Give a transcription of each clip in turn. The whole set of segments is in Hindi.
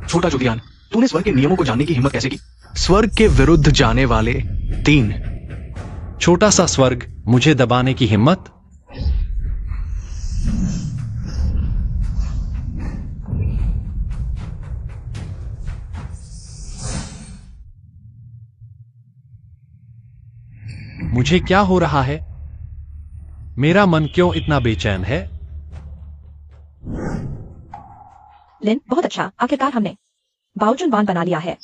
छोटा चुतियान, तूने स्वर्ग के नियमों को जानने की हिम्मत कैसे की? स्वर्ग के विरुद्ध जाने वाले 3। छोटा सा स्वर्ग, मुझे दबाने की हिम्मत? मुझे क्या हो रहा है? मेरा मन क्यों इतना बेचैन है? लिन, बहुत अच्छा, आखिरकार हमने बाओचुन वान बना लिया है।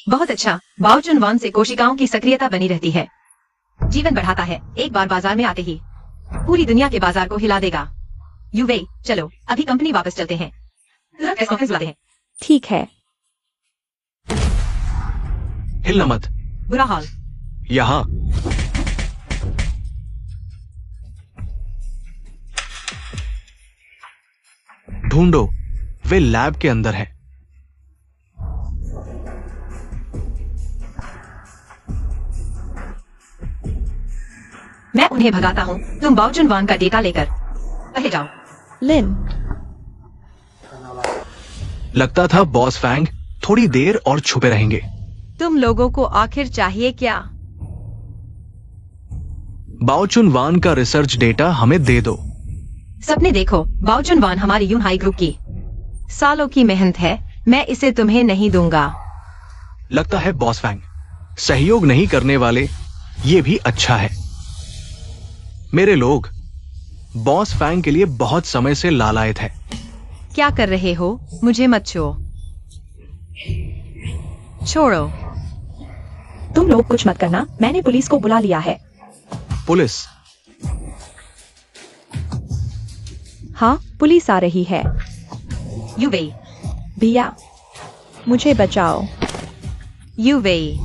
बहुत अच्छा, बाओचुन वान से कोशिकाओं की सक्रियता बनी रहती है, जीवन बढ़ाता है। एक बार बाजार में आते ही पूरी दुनिया के बाजार को हिला देगा। यूवेई, चलो अभी कंपनी वापस चलते हैं, प्रेस कॉन्फ्रेंस बुलाते हैं। ठीक है। हिलना मत। बुरा हाल। यहाँ ढूंढो, वे लैब के अंदर हैं। मैं उन्हें भगाता हूँ, तुम बाओचुन वान का डेटा लेकर पहले जाओ। लिन, लगता था बॉस फैंग थोड़ी देर और छुपे रहेंगे। तुम लोगों को आखिर चाहिए क्या? बाओचुन वान का रिसर्च डेटा हमें दे दो। सपने देखो, बाओचुन वान हमारी यूनहाई ग्रुप की सालों की मेहनत है, मैं इसे तुम्हें नहीं दूंगा। लगता है बॉस फैंग सहयोग नहीं करने वाले, ये भी अच्छा है। मेरे लोग बॉस फैंग के लिए बहुत समय से लालायत है। क्या कर रहे हो? मुझे मत छुओ। छोड़ो। तुम लोग कुछ मत करना, मैंने पुलिस को बुला लिया है। पुलिस? हाँ, पुलिस आ रही है। यूवेई, भैया, मुझे बचाओ। यूवेई,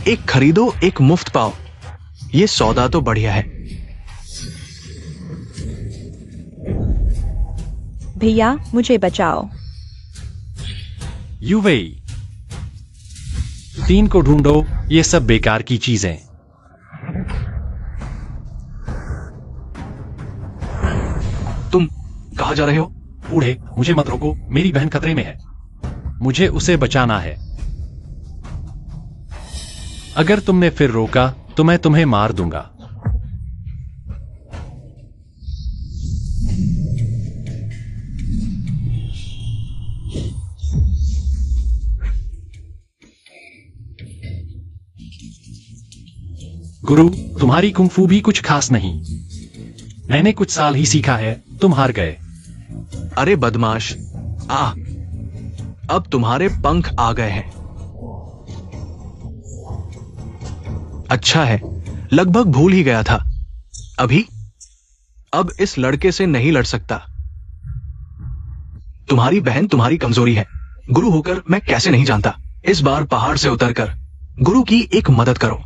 एक खरीदो एक मुफ्त पाओ, ये सौदा तो बढ़िया है। भैया, मुझे बचाओ। यूवेई, 3 को ढूंढो, ये सब बेकार की चीजें। तुम कहाँ जा रहे हो? बूढ़े, मुझे मत रोको, मेरी बहन खतरे में है, मुझे उसे बचाना है। अगर तुमने फिर रोका तो मैं तुम्हें मार दूंगा। गुरु, तुम्हारी कुंफू भी कुछ खास नहीं, मैंने कुछ साल ही सीखा है, तुम हार गए। अरे बदमाश, अब तुम्हारे पंख आ गए हैं। अच्छा है, लगभग भूल ही गया था। अब इस लड़के से नहीं लड़ सकता। तुम्हारी बहन तुम्हारी कमजोरी है, गुरु होकर मैं कैसे नहीं जानता। इस बार पहाड़ से उतरकर गुरु की एक मदद करो।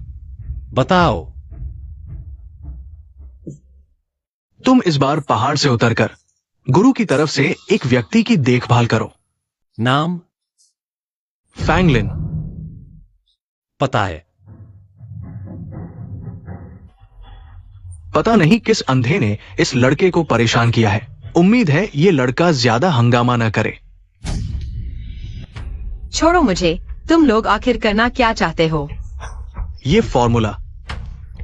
बताओ। तुम इस बार पहाड़ से उतरकर गुरु की तरफ से एक व्यक्ति की देखभाल करो। नाम? फैंगलिन। पता है। पता नहीं किस अंधे ने इस लड़के को परेशान किया है। उम्मीद है ये लड़का ज्यादा हंगामा न करे। छोड़ो मुझे, तुम लोग आखिर करना क्या चाहते हो? ये फॉर्मूला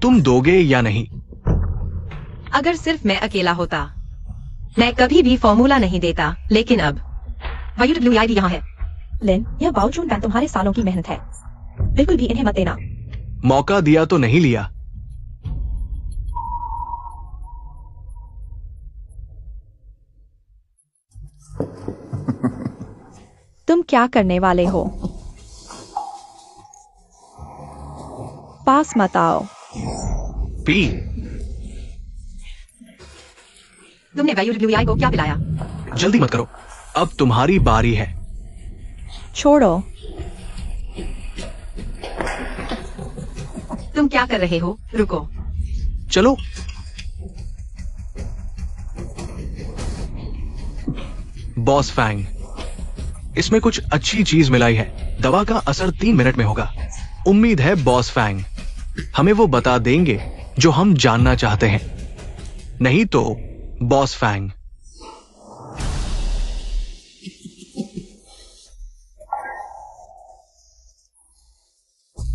तुम दोगे या नहीं? अगर सिर्फ मैं अकेला होता, मैं कभी भी फॉर्मूला नहीं देता, लेकिन अब WWI भी यहाँ है। लिन, यह बाओचुन वान तुम्हारे सालों की मेहनत है, बिल्कुल भी इन्हें मत देना। मौका दिया तो नहीं लिया। तुम क्या करने वाले हो? पास मत आओ। पी। तुमने WWI को क्या पिलाया? जल्दी मत करो, अब तुम्हारी बारी है। छोड़ो। तुम क्या कर रहे हो? रुको। चलो। बॉस फैंग, इसमें कुछ अच्छी चीज मिलाई है। दवा का असर 3 मिनट में होगा। उम्मीद है बॉस फैंग हमें वो बता देंगे जो हम जानना चाहते हैं। नहीं तो बॉस फैंग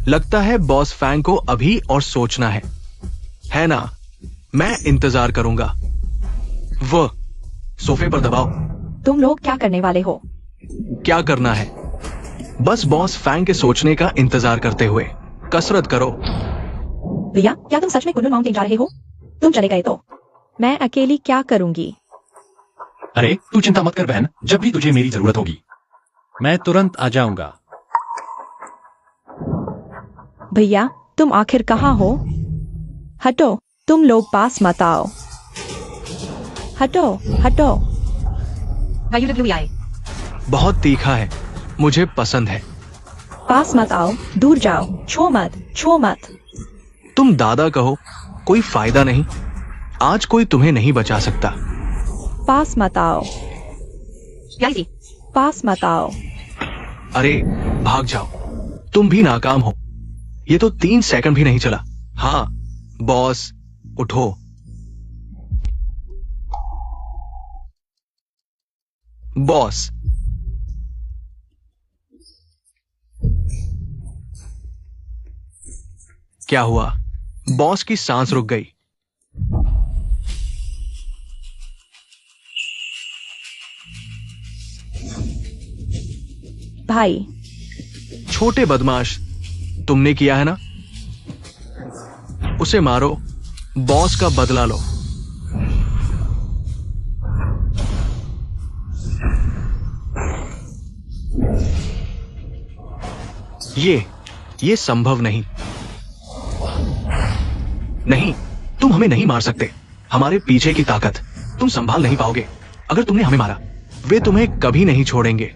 लगता है बॉस फैंग को अभी और सोचना है ना? मैं इंतजार करूंगा। वो सोफे पर दबाओ। तुम लोग क्या करने वाले हो? क्या करना है? बस बॉस फैंग के सोचने का इंतजार करते हुए कसरत करो। भैया, क्या तुम सच में कुल्लू माउंटेन जा रहे हो? तुम चले गए तो मैं अकेली क्या करूंगी? अरे तू चिंता मत कर बहन, जब भी तुझे मेरी जरूरत होगी मैं तुरंत आ जाऊंगा। भैया, तुम आखिर कहाँ हो? हटो, तुम लोग पास मत आओ। हटो, हटो। वायु आए। बहुत तीखा है, मुझे पसंद है। पास मत आओ, दूर जाओ, छो मत, छो मत। तुम दादा कहो, कोई फायदा नहीं। आज कोई तुम्हें नहीं बचा सकता। पास मत आओ, प्यारी पास मत आओ। अरे भाग जाओ, तुम भी नाकाम हो। ये तो 3 सेकंड भी नहीं चला। हाँ बॉस, उठो। बॉस, क्या हुआ? बॉस की सांस रुक गई। भाई, छोटे बदमाश, तुमने किया है ना? उसे मारो, बॉस का बदला लो। ये संभव नहीं। नहीं, तुम हमें नहीं मार सकते। हमारे पीछे की ताकत तुम संभाल नहीं पाओगे। अगर तुमने हमें मारा, वे तुम्हें कभी नहीं छोड़ेंगे।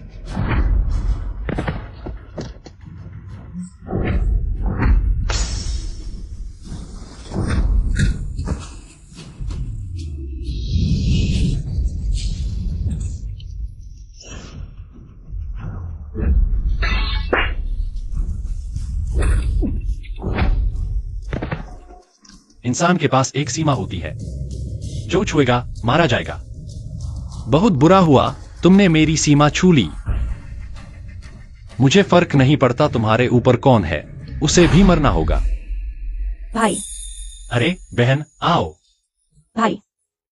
इंसान के पास एक सीमा होती है, जो छुएगा मारा जाएगा। बहुत बुरा हुआ तुमने मेरी सीमा छू ली। मुझे फर्क नहीं पड़ता तुम्हारे ऊपर कौन है, उसे भी मरना होगा। भाई, अरे बहन आओ। भाई,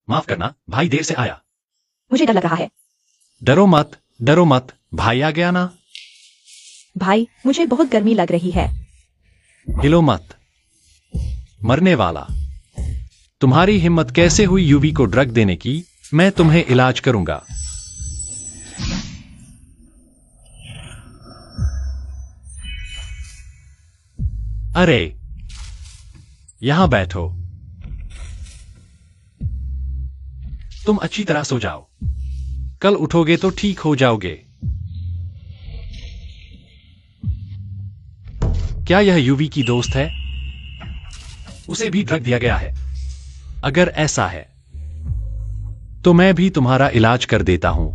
माफ करना भाई, देर से आया। मुझे डर लग रहा है। डरो मत, डरो मत, भाई आ गया ना। भाई, मुझे बहुत गर्मी लग रही है। हिलो मत, मरने वाला। तुम्हारी हिम्मत कैसे हुई यूवी को ड्रग देने की? मैं तुम्हें इलाज करूंगा। अरे यहां बैठो, तुम अच्छी तरह सो जाओ। कल उठोगे तो ठीक हो जाओगे। क्या यह यूवी की दोस्त है? उसे भी ड्रग दिया गया है। अगर ऐसा है तो मैं भी तुम्हारा इलाज कर देता हूं।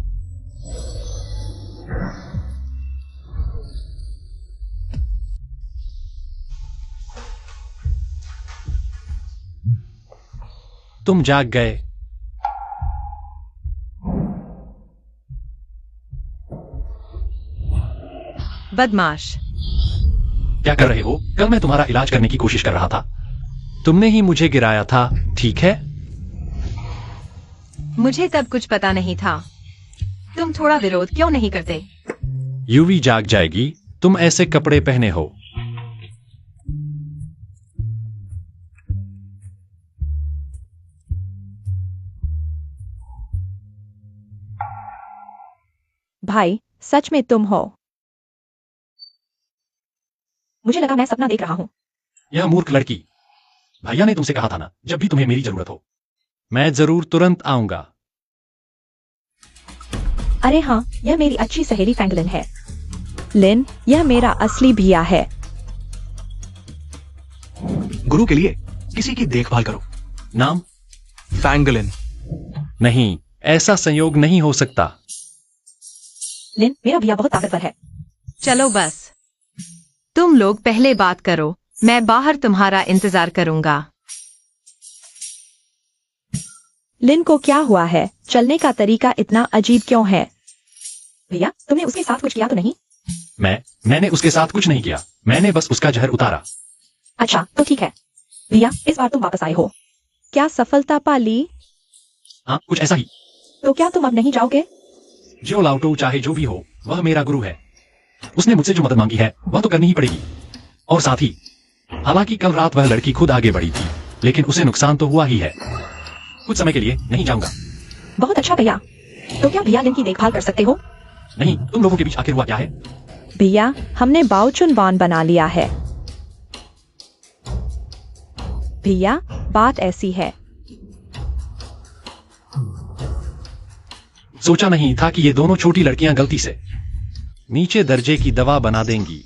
तुम जाग गए। बदमाश। क्या कर रहे हो? कल मैं तुम्हारा इलाज करने की कोशिश कर रहा था। तुमने ही मुझे गिराया था, ठीक है? मुझे तब कुछ पता नहीं था। तुम थोड़ा विरोध क्यों नहीं करते? यूवी जाग जाएगी, तुम ऐसे कपड़े पहने हो। भाई, सच में तुम हो? मुझे लगा मैं सपना देख रहा हूँ। यह मूर्ख लड़की। भैया ने तुमसे कहा था ना, जब भी तुम्हें मेरी जरूरत हो मैं जरूर तुरंत आऊंगा। अरे हाँ, यह मेरी अच्छी सहेली फैंगलिन है। लिन, यह मेरा असली भैया है। गुरु के लिए किसी की देखभाल करो। नाम? फैंगलिन। नहीं, ऐसा संयोग नहीं हो सकता। लिन, मेरा भैया बहुत ताकतवर है। चलो बस, तुम लोग पहले बात करो, मैं बाहर तुम्हारा इंतजार करूंगा। लिन को क्या हुआ है? चलने का तरीका इतना अजीब क्यों है? भैया, तुमने उसके साथ कुछ किया तो नहीं? मैंने उसके साथ कुछ नहीं किया। मैंने बस उसका जहर उतारा। अच्छा तो ठीक है भैया, इस बार तुम वापस आए हो। क्या सफलता पा ली? हाँ, कुछ ऐसा ही। तो क्या तुम अब नहीं जाओगे? जो लाउटो चाहे जो भी हो, वह मेरा गुरु है। उसने मुझसे जो मदद मांगी है वह तो करनी ही पड़ेगी। और साथ ही, हालांकि कल रात वह लड़की खुद आगे बढ़ी थी, लेकिन उसे नुकसान तो हुआ ही है। कुछ समय के लिए नहीं जाऊंगा। बहुत अच्छा भैया। तो क्या भैया लिन की देखभाल कर सकते हो? नहीं, तुम लोगों के बीच आखिर हुआ क्या है? भैया, हमने बाओचुन वान बना लिया है। भैया, बात ऐसी है। सोचा नहीं था कि ये दोनों छोटी लड़कियां गलती से नीचे दर्जे की दवा बना देंगी।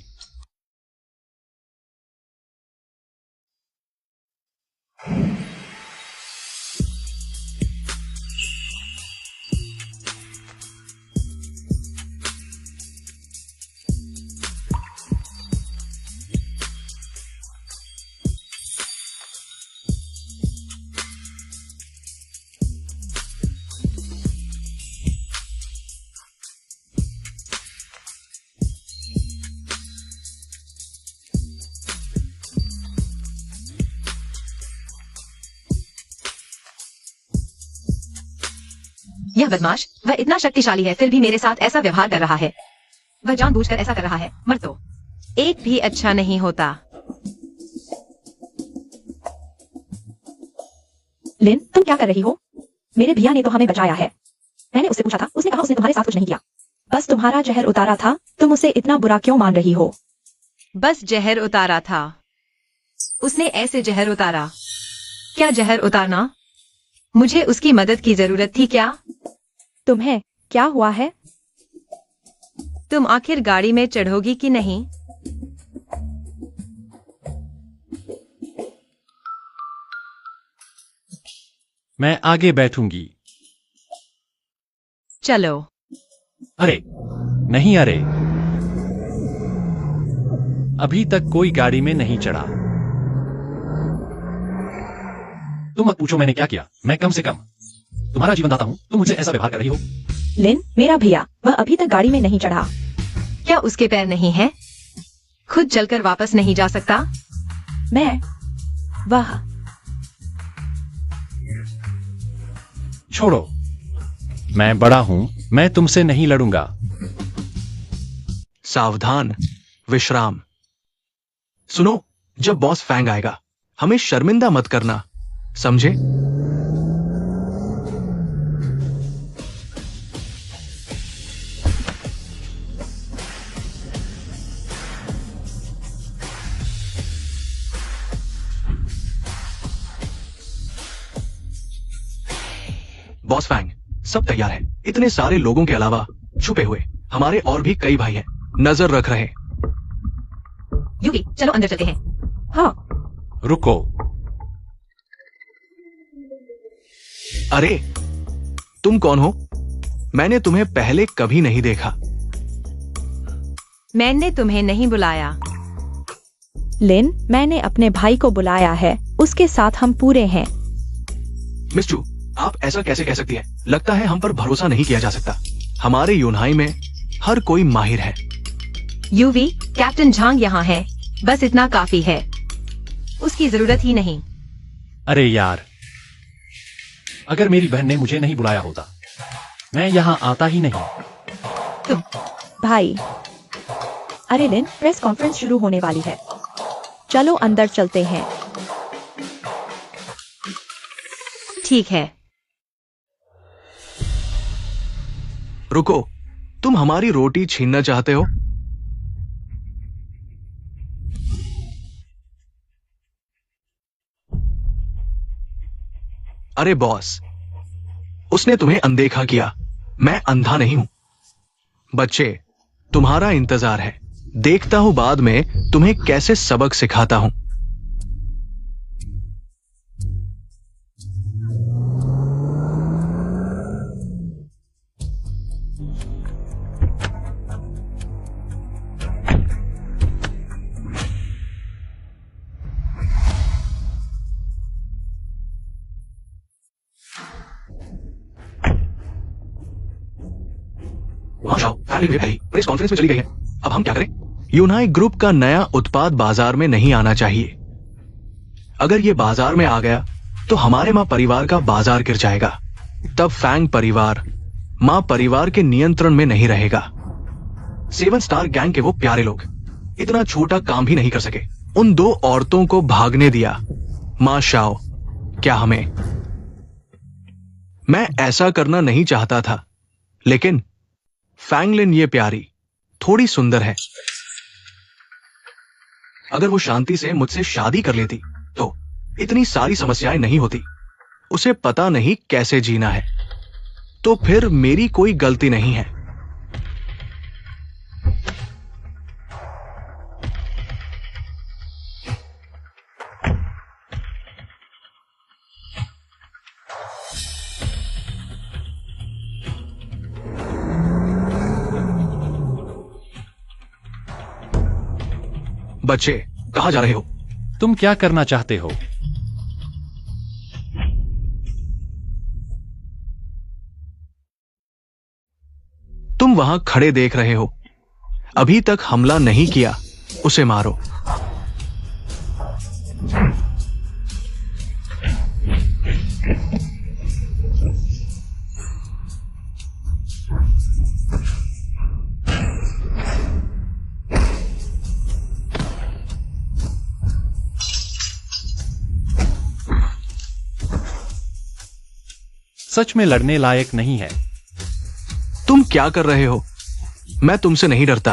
यह बदमाश, वह इतना शक्तिशाली है फिर भी मेरे साथ ऐसा व्यवहार कर रहा है। वह जानबूझकर ऐसा कर रहा है। मर तो एक भी अच्छा नहीं होता। लिन, तुम क्या कर रही हो? मेरे भैया ने तो हमें बचाया है। मैंने उससे पूछा था, उसने कहा उसने तुम्हारे साथ कुछ नहीं किया, बस तुम्हारा जहर उतारा था। तुम उसे इतना बुरा क्यों मान रही हो? बस जहर उतारा था। उसने ऐसे जहर उतारा। क्या जहर उतारना? मुझे उसकी मदद की जरूरत थी क्या? तुम्हें क्या हुआ है? तुम आखिर गाड़ी में चढ़ोगी कि नहीं? मैं आगे बैठूंगी। चलो। अरे नहीं, अरे अभी तक कोई गाड़ी में नहीं चढ़ा। तुम मत पूछो मैंने क्या किया। मैं कम से कम तुम्हारा जीवन दाता हूं, तुम मुझसे ऐसा व्यवहार कर रही हो। लिन, मेरा भैया, वह अभी तक गाड़ी में नहीं चढ़ा। क्या उसके पैर नहीं हैं? खुद चलकर वापस नहीं जा सकता? वह छोड़ो, मैं बड़ा हूं, मैं तुमसे नहीं लड़ूंगा। सावधान, विश्राम। सुनो, जब बॉस फैंग आएगा हमें शर्मिंदा मत करना, समझे? बॉस फैंग, सब तैयार है। इतने सारे लोगों के अलावा छुपे हुए हमारे और भी कई भाई हैं। नजर रख रहे। यूवी, चलो अंदर चलते हैं। हाँ। रुको। अरे तुम कौन हो? मैंने तुम्हें पहले कभी नहीं देखा। मैंने तुम्हें नहीं बुलाया। लिन, मैंने अपने भाई को बुलाया है, उसके साथ हम पूरे हैं। मिस चू, आप ऐसा कैसे कह सकती है? लगता है हम पर भरोसा नहीं किया जा सकता। हमारे यूनहाई में हर कोई माहिर है। यूवी, कैप्टन झांग यहाँ है, बस इतना काफी है। उसकी जरूरत ही नहीं। अरे यार, अगर मेरी बहन ने मुझे नहीं बुलाया होता, मैं यहां आता ही नहीं। भाई, अरे लिन, प्रेस कॉन्फ्रेंस शुरू होने वाली है, चलो अंदर चलते हैं। ठीक है। रुको, तुम हमारी रोटी छीनना चाहते हो? अरे बॉस, उसने तुम्हें अनदेखा किया। मैं अंधा नहीं हूं। बच्चे, तुम्हारा इंतजार है। देखता हूं बाद में तुम्हें कैसे सबक सिखाता हूं। वहां जाओ, फैमिली मेरी प्रेस कॉन्फ्रेंस में चली गई है। अब हम क्या करें? यूनाई ग्रुप का नया उत्पाद बाजार में नहीं आना चाहिए। अगर यह बाजार में आ गया तो हमारे मां परिवार का बाजार गिर जाएगा। तब फैंग परिवार मां परिवार के नियंत्रण में नहीं रहेगा। 7 स्टार गैंग के वो प्यारे लोग इतना छोटा काम भी नहीं कर सके। उन 2 औरतों को भागने दिया। मां शाओ, क्या हमें? मैं ऐसा करना नहीं चाहता था, लेकिन फैंगलिन ये प्यारी थोड़ी सुंदर है। अगर वो शांति से मुझसे शादी कर लेती तो इतनी सारी समस्याएं नहीं होती। उसे पता नहीं कैसे जीना है, तो फिर मेरी कोई गलती नहीं है। बच्चे, कहां जा रहे हो? तुम क्या करना चाहते हो? तुम वहां खड़े देख रहे हो। अभी तक हमला नहीं किया। उसे मारो। सच में लड़ने लायक नहीं है। तुम क्या कर रहे हो? मैं तुमसे नहीं डरता।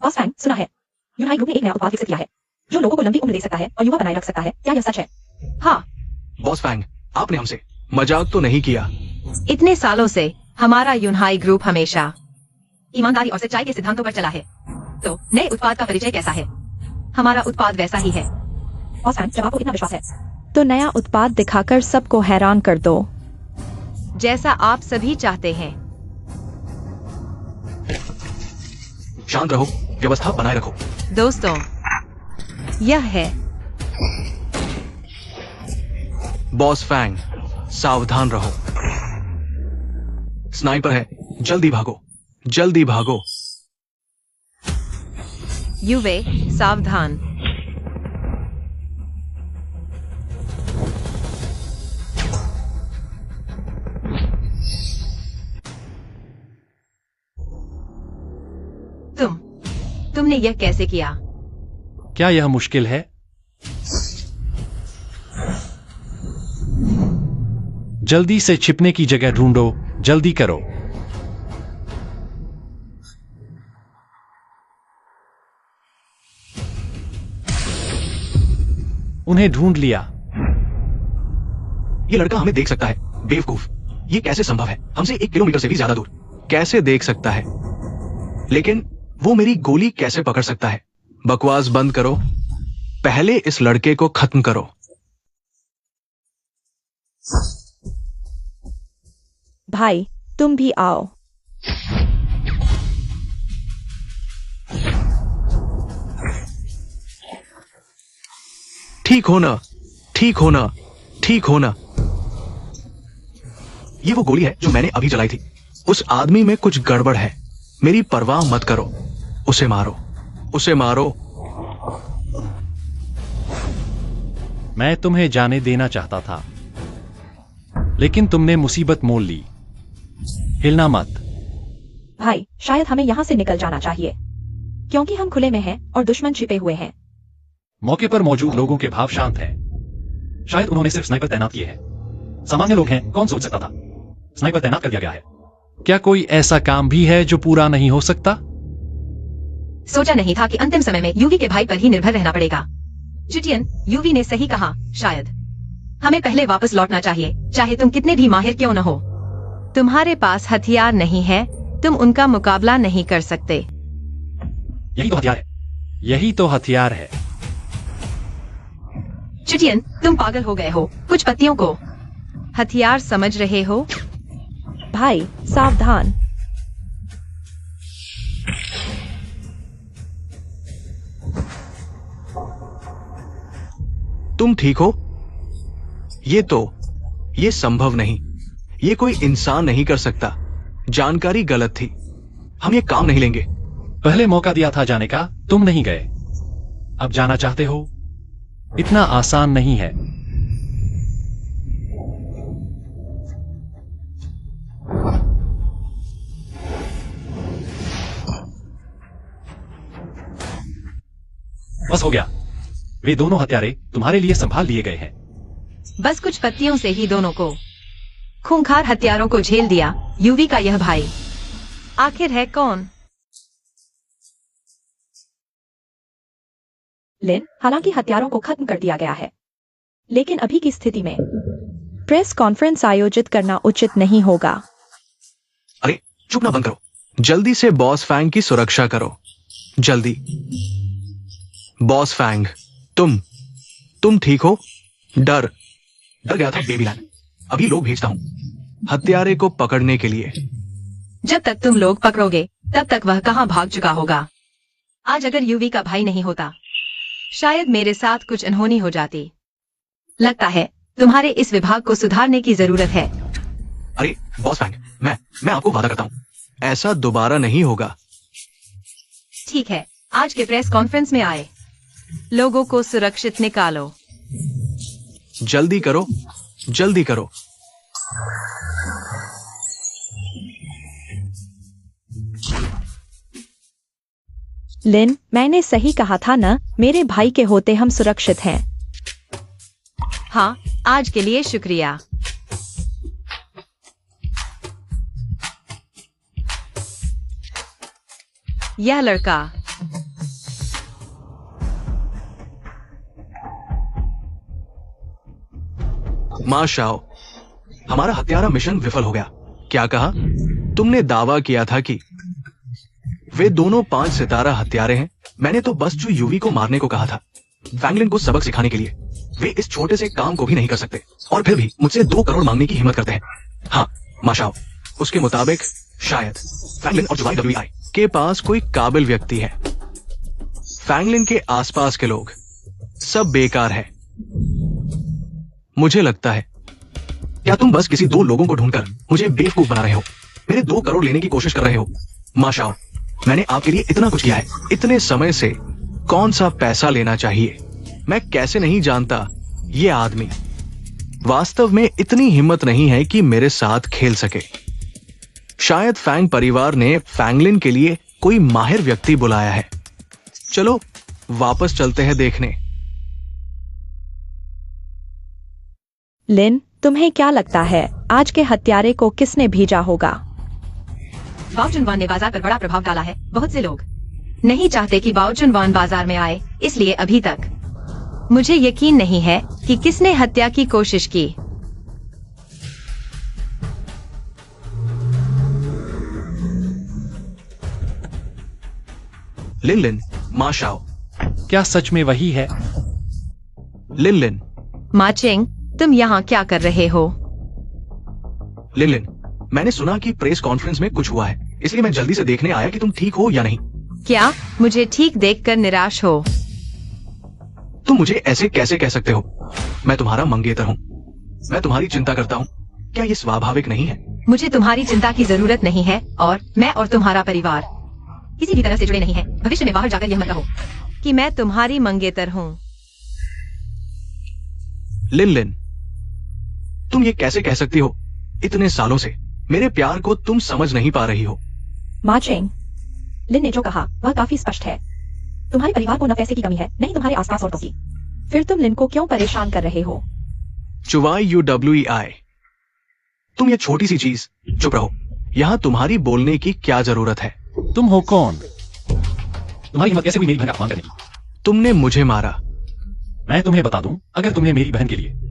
बॉस फैंग, सुना है यूनाई ग्रुप ने एक नया उत्पाद विकसित किया है जो लोगों को लंबी उम्र दे सकता है और युवा बनाए रख सकता है। क्या यह सच है? हाँ, बॉस फैंग, आपने हमसे मजाक तो नहीं किया? इतने सालों से हमारा यूनाई ग्रुप हमेशा ईमानदारी और सच्चाई के सिद्धांतों पर चला है। तो नए उत्पाद का परिचय कैसा है? हमारा उत्पाद वैसा ही है। बॉस फैंग, जब आपको इतना विश्वास है तो नया उत्पाद दिखाकर सबको हैरान कर दो, जैसा आप सभी चाहते हैं। शांत रहो, व्यवस्था बनाए रखो। दोस्तों, यह है बॉस फैंग, सावधान रहो। स्नाइपर है, जल्दी भागो, जल्दी भागो। युवे, सावधान। तुमने यह कैसे किया? क्या यह मुश्किल है? जल्दी से छिपने की जगह ढूंढो, जल्दी करो। उन्हें ढूंढ लिया। ये लड़का हमें देख सकता है। बेवकूफ, ये कैसे संभव है? हमसे 1 किलोमीटर से भी ज्यादा दूर कैसे देख सकता है? लेकिन वो मेरी गोली कैसे पकड़ सकता है? बकवास बंद करो, पहले इस लड़के को खत्म करो। भाई, तुम भी आओ। ठीक होना, ठीक होना, ठीक होना। ये वो गोली है जो मैंने अभी चलाई थी। उस आदमी में कुछ गड़बड़ है। मेरी परवाह मत करो। उसे मारो, उसे मारो। मैं तुम्हें जाने देना चाहता था, लेकिन तुमने मुसीबत मोल ली। हिलना मत। भाई, शायद हमें यहाँ से निकल जाना चाहिए, क्योंकि हम खुले में हैं और दुश्मन छिपे हुए हैं। मौके पर मौजूद लोगों के भाव शांत हैं। शायद उन्होंने सिर्फ स्नाइपर तैनात किए हैं। सामान्य लोग हैं, कौन सोच सकता था? स्नाइपर तैनात कर दिया गया है। क्या कोई ऐसा काम भी है जो पूरा नहीं हो सकता? सोचा नहीं था कि अंतिम समय में यूवी के भाई पर ही निर्भर रहना पड़ेगा। जुटियन, यूवी ने सही कहा। शायद हमें पहले वापस लौटना चाहिए, चाहे तुम कितने भी माहिर क्यों न हो। तुम्हारे पास हथियार नहीं है, तुम उनका मुकाबला नहीं कर सकते। यही तो हथियार है। यही तो हथियार है। जुटियन, तुम पागल हो गए हो। कुछ पत्तियों को हथियार समझ रहे हो? भाई सावधान। तुम ठीक हो? ये संभव नहीं। ये कोई इंसान नहीं कर सकता। जानकारी गलत थी। हम ये काम नहीं लेंगे। पहले मौका दिया था जाने का, तुम नहीं गए। अब जाना चाहते हो? इतना आसान नहीं है। बस हो गया। वे दोनों हत्यारे तुम्हारे लिए संभाल लिए गए हैं। बस कुछ पत्तियों से ही दोनों को खूंखार हत्यारों को झेल दिया। यूवी का यह भाई आखिर है कौन? लिन, हालांकि हत्यारों को खत्म कर दिया गया है, लेकिन अभी की स्थिति में प्रेस कॉन्फ्रेंस आयोजित करना उचित नहीं होगा। अरे चुप ना बंद करो। जल्दी से बॉस फैंग की सुरक्षा करो। जल्दी। बॉस फैंग, तुम ठीक हो? डर गया था बेबीलैंड। अभी लोग भेजता हूं हत्यारे को पकड़ने के लिए। जब तक तुम लोग पकड़ोगे तब तक वह कहां भाग चुका होगा। आज अगर यूवी का भाई नहीं होता, शायद मेरे साथ कुछ अनहोनी हो जाती। लगता है तुम्हारे इस विभाग को सुधारने की जरूरत है। अरे बॉस फैंग, मैं आपको वादा करता हूं, ऐसा दोबारा नहीं होगा। ठीक है, आज के प्रेस कॉन्फ्रेंस में आए लोगों को सुरक्षित निकालो। जल्दी करो, जल्दी करो। लिन, मैंने सही कहा था ना? मेरे भाई के होते हम सुरक्षित हैं। हाँ, आज के लिए शुक्रिया। यह लड़का मां शाओ, हमारा हत्यारा मिशन विफल हो गया। क्या कहा? तुमने दावा किया था कि वे दोनों 5 सितारा हत्यारे हैं। मैंने तो बस जो यूवी को मारने को कहा था, फैंगलिन को सबक सिखाने के लिए। वे इस छोटे से काम को भी नहीं कर सकते और फिर भी मुझसे 2 करोड़ मांगने की हिम्मत करते हैं। हाँ मां शाओ, उसके मुताबिक शायद फैंगलिन और जुवाई WI के पास कोई काबिल व्यक्ति है। फैंगलिन के आसपास के लोग सब बेकार है। मुझे लगता है, क्या तुम बस किसी 2 लोगों को ढूंढकर मुझे बेवकूफ बना रहे हो? मेरे 2 करोड़ लेने की कोशिश कर रहे हो? मां शाओ, मैंने आपके लिए इतना कुछ किया है। इतने समय से कौन सा पैसा लेना चाहिए? मैं कैसे नहीं जानता ये आदमी वास्तव में इतनी हिम्मत नहीं है कि मेरे साथ खेल सके। शायद फैंग परिवार ने फैंगलिन के लिए कोई माहिर व्यक्ति बुलाया है। चलो वापस चलते हैं देखने। लिन, तुम्हें क्या लगता है आज के हत्यारे को किसने भेजा होगा? बाओ जुनवान ने बाजार पर बड़ा प्रभाव डाला है। बहुत से लोग नहीं चाहते कि बाओ जुनवान बाजार में आए, इसलिए अभी तक मुझे यकीन नहीं है कि किसने हत्या की कोशिश की। लिन, मां शाओ, क्या सच में वही है? लिन, माचिंग, तुम यहाँ क्या कर रहे हो? लिन, मैंने सुना कि प्रेस कॉन्फ्रेंस में कुछ हुआ है, इसलिए मैं जल्दी से देखने आया कि तुम ठीक हो या नहीं। क्या मुझे ठीक देखकर निराश हो? तुम मुझे ऐसे कैसे कह सकते हो? मैं तुम्हारा मंगेतर हूँ। मैं तुम्हारी चिंता करता हूँ। क्या ये स्वाभाविक नहीं है? मुझे तुम्हारी चिंता की जरूरत नहीं है और मैं और तुम्हारा परिवार किसी भी तरह से जुड़े नहीं हैं। भविष्य में बाहर जाकर यह मत कहो कि मैं तुम्हारी मंगेतर हूँ। लिन, तुम ये कैसे कह सकती हो? इतने सालों से मेरे प्यार को तुम समझ नहीं पा रही हो। माचिंग, लिन ने जो कहा वह काफी स्पष्ट है। तुम्हारे परिवार को न पैसे की कमी है, नहीं तुम्हारे आसपास औरतों की। फिर तुम लिन को क्यों परेशान कर रहे हो? चुवाई UWI, तुम ये छोटी सी चीज, चुप रहो। यहाँ तुम्हारी बोलने की क्या जरूरत है? तुम हो कौन? तुम्हारी हिम्मत कैसे हुई मेरी बहन का अपमान करने की? तुमने मुझे मारा। मैं तुम्हें बता दूं, अगर तुमने मेरी बहन के लिए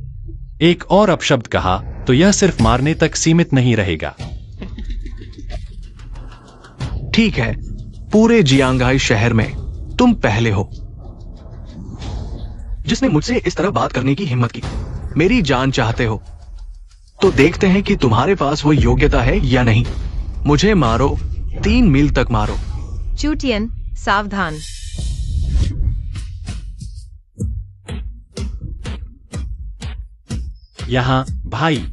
एक और अपशब्द कहा तो यह सिर्फ मारने तक सीमित नहीं रहेगा। ठीक है, पूरे जियांगाई शहर में तुम पहले हो जिसने मुझसे इस तरह बात करने की हिम्मत की। मेरी जान चाहते हो? तो देखते हैं कि तुम्हारे पास वो योग्यता है या नहीं। मुझे मारो, 3 मील तक मारो। चूटियन सावधान। यहाँ भाई।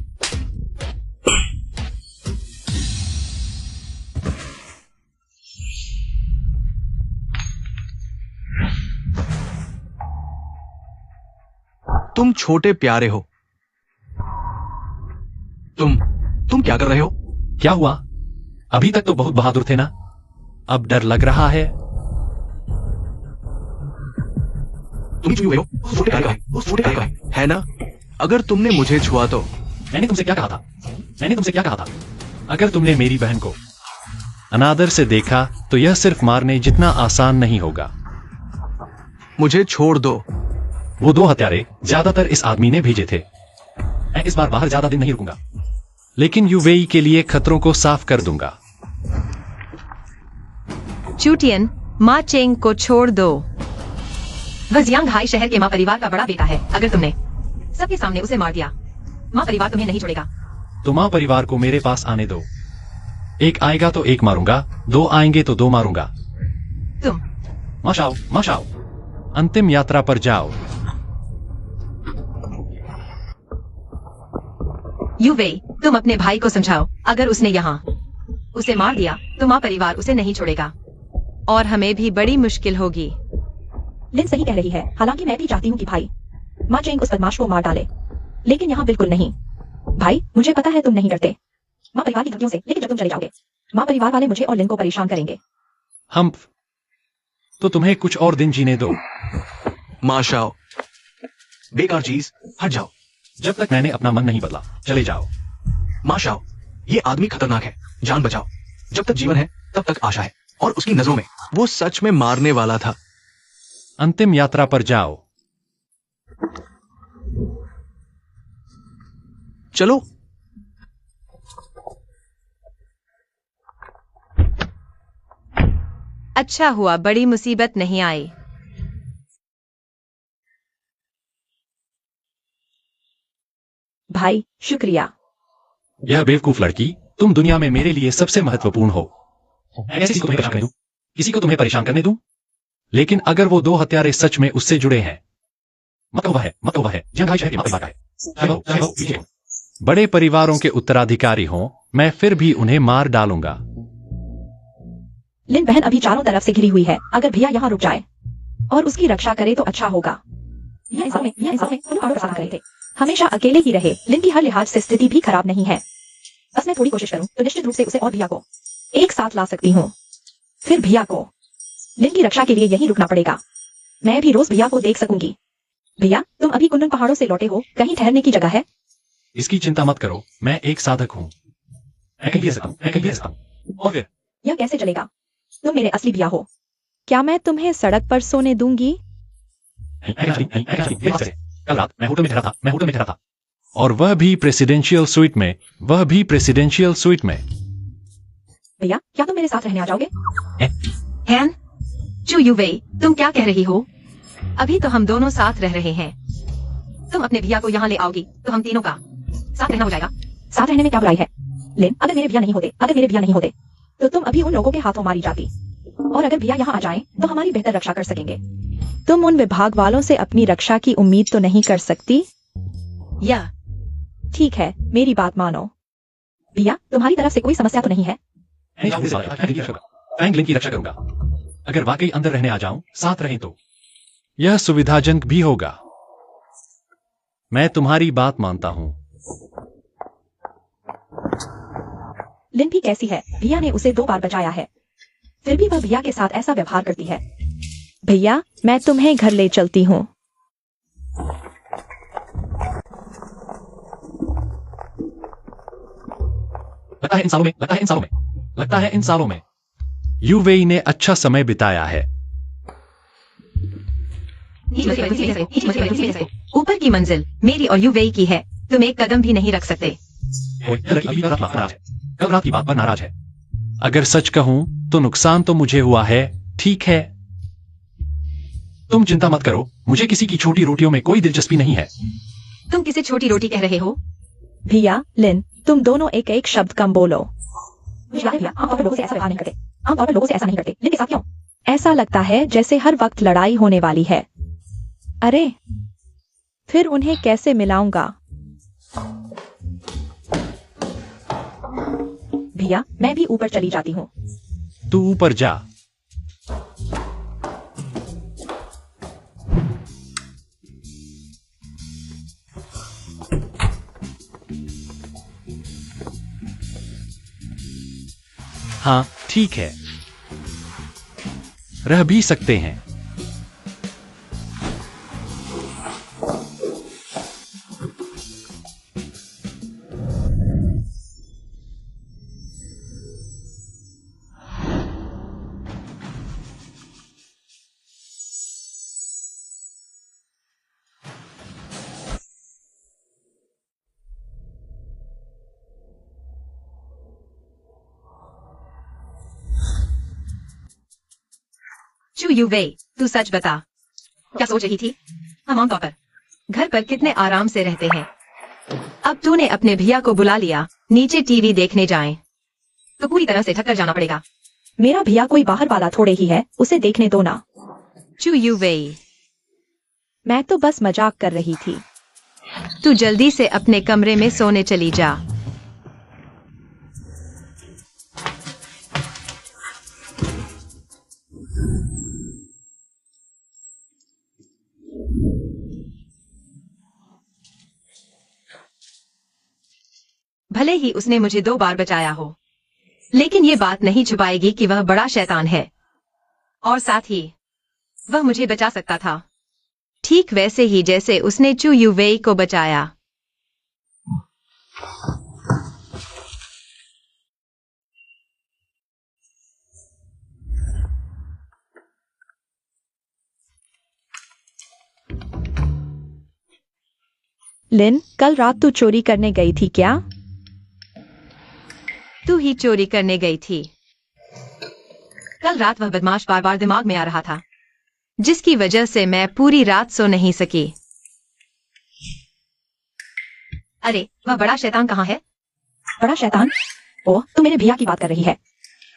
तुम छोटे प्यारे हो। तुम क्या कर रहे हो? क्या हुआ? अभी तक तो बहुत बहादुर थे ना, अब डर लग रहा है। तुम छुए हो, छोटे प्यारे का है, वो छोटे प्यारे का है ना? अगर तुमने मुझे छुआ तो मैंने तुमसे क्या कहा था? अगर तुमने मेरी बहन को अनादर से देखा तो यह सिर्फ मारने जितना आसान नहीं होगा। मुझे छोड़ दो। वो 2 हत्यारे ज्यादातर इस आदमी ने भेजे थे। मैं इस बार बाहर ज्यादा दिन नहीं रुकूंगा, लेकिन यूवेई के लिए खतरों को साफ कर दूंगा। चूटियन मा चेंग को छोड़ दो। वह जियांगहाई शहर के मा परिवार का बड़ा बेटा है। अगर तुमने सबके सामने उसे मार दिया, मा परिवार तुम्हें नहीं छोड़ेगा। तो मां परिवार को मेरे पास आने दो। एक आएगा तो 1 मारूंगा, 2 आएंगे तो 2 मारूंगा। तुम माशाओ, अंतिम यात्रा पर जाओ। यूवेई, तुम अपने भाई को समझाओ। अगर उसने यहाँ उसे मार दिया तो माँ परिवार उसे नहीं छोड़ेगा और हमें भी बड़ी मुश्किल होगी। लिन सही कह रही है। हालांकि मैं भी चाहती हूँ कि भाई मा चेंग उस बदमाश को मार डाले, लेकिन यहाँ बिल्कुल नहीं। भाई, मुझे पता है तुम नहीं डरते माँ परिवार की धमकियों से, लेकिन जब तुम चले जाओगे माँ परिवार वाले मुझे और लिन को परेशान करेंगे। हम्फ, तो तुम्हें कुछ और दिन जीने दो। माशाओ, बेकार चीज, हट जाओ। जब तक मैंने अपना मन नहीं बदला, चले जाओ। माशाओ, ये आदमी खतरनाक है, जान बचाओ। जब तक जीवन है तब तक आशा है, और उसकी नजरों में वो सच में मारने वाला था। अंतिम यात्रा पर जाओ। चलो। अच्छा हुआ बड़ी मुसीबत नहीं आई। भाई, शुक्रिया। यह बेवकूफ लड़की, तुम दुनिया में मेरे लिए सबसे महत्वपूर्ण हो। मैं किसी को तुम्हें परेशान करने दूं? लेकिन अगर वो 2 हत्यारे सच में उससे जुड़े हैं, मत वह है जियांगहाई शहर के माँ परिवार का है। चाहे वो पीछे हो, बड़े परिवारों के उत्तराधिकारी हों, मैं फिर भी उन्हें मार डालूंगा। लिन बहन अभी चारों तरफ से घिरी हुई है। अगर भैया यहाँ रुक जाए और उसकी रक्षा करे तो अच्छा होगा। यह इंसान में पहाड़ों का सामना करे थे। हमेशा अकेले ही रहे। लिन की हर लिहाज से स्थिति भी खराब नहीं है। बस मैं थोड़ी कोशिश करूं तो निश्चित रूप से उसे और भैया को एक साथ ला सकती हूँ। फिर भैया को लिन की रक्षा के लिए यहीं रुकना पड़ेगा। मैं भी रोज भैया को देख सकूंगी। भैया, तुम अभी कुंदन पहाड़ों से लौटे हो, कहीं ठहरने की जगह है? इसकी चिंता मत करो, मैं एक साधक हूँ। मैं कहीं भी आ सकता हूँ। और फिर यह कैसे चलेगा? तुम मेरे असली भैया हो। क्या मैं तुम्हें सड़क पर सोने दूंगी? कल रात मैं होटल में ठहरा था। और वह भी प्रेसिडेंशियल स्वीट में। भैया, क्या तुम मेरे साथ रहने आ जाओगे? हैन, चू यूवेई, तुम क्या कह रही हो? अभी तो हम दोनों साथ रह रहे हैं। तुम अपने भैया को यहाँ ले आओगी तो हम तीनों का साथ रहना हो जाएगा। साथ रहने में क्या बुराई है? लिन, अगर मेरे भैया नहीं होते तो तुम अभी उन लोगों के हाथों मारी जाती। और अगर भैया यहाँ आ जाएं, तो हमारी बेहतर रक्षा कर सकेंगे। तुम उन विभाग वालों से अपनी रक्षा की उम्मीद तो नहीं कर सकती? या ठीक है, मेरी बात मानो। भैया, तुम्हारी तरफ से कोई समस्या तो नहीं है? फैंग लिन की रक्षा करूंगा। अगर वाकई अंदर रहने आ जाऊं, साथ रहें तो यह सुविधाजनक भी होगा। मैं तुम्हारी बात मानता हूं। लिन भी कैसी है? भैया ने उसे 2 बार बचाया है, फिर भी वह भैया के साथ ऐसा व्यवहार करती है। भैया, मैं तुम्हें घर ले चलती हूँ। लगता है इन सालों में यूवेई ने अच्छा समय बिताया है। ऊपर की मंजिल मेरी और यूवेई की है। तुम एक कदम भी नहीं रख सकते। कल रात की बात पर नाराज है। अगर सच कहूं तो नुकसान तो मुझे हुआ है, ठीक है। तुम चिंता मत करो, मुझे किसी की छोटी रोटियों में कोई दिलचस्पी नहीं है। तुम किसे छोटी रोटी कह रहे हो? भैया, लिन, तुम दोनों एक एक शब्द कम बोलो। मुझे याद है भैया, आमतौर पर लोगों से ऐसा व्यवहार नहीं करते। आमतौर पर लोगों से ऐसा नहीं करते। लिन के साथ क्यों? ऐसा लगता है जैसे हर वक्त लड़ाई होने वाली है। अरे, फिर उन्हें कैसे मिलाऊंगा? भैया, मैं भी ऊपर चली जाती हूँ। तू ऊपर जा। हाँ, ठीक है, रह भी सकते हैं। चू युवे, तू सच बता, क्या सोच रही थी? हम आमतौर पर घर पर कितने आराम से रहते हैं। अब तूने अपने भैया को बुला लिया, नीचे टीवी देखने जाएं, तो पूरी तरह से थक जाना पड़ेगा। मेरा भैया कोई बाहर वाला थोड़े ही है, उसे देखने दो ना। चू युवे, मैं तो बस मजाक कर रही थी। तू जल्दी से अपने कमरे में सोने चली जा। भले ही उसने मुझे 2 बार बचाया हो, लेकिन ये बात नहीं छुपाएगी कि वह बड़ा शैतान है, और साथ ही वह मुझे बचा सकता था, ठीक वैसे ही जैसे उसने चू युवेई को बचाया। लिन, कल रात तू चोरी करने गई थी क्या? तू ही चोरी करने गई थी। कल रात वह बदमाश बार बार दिमाग में आ रहा था, जिसकी वजह से मैं पूरी रात सो नहीं सकी। अरे, वह बड़ा शैतान कहाँ है? बड़ा शैतान? ओह, तू मेरे भैया की बात कर रही है।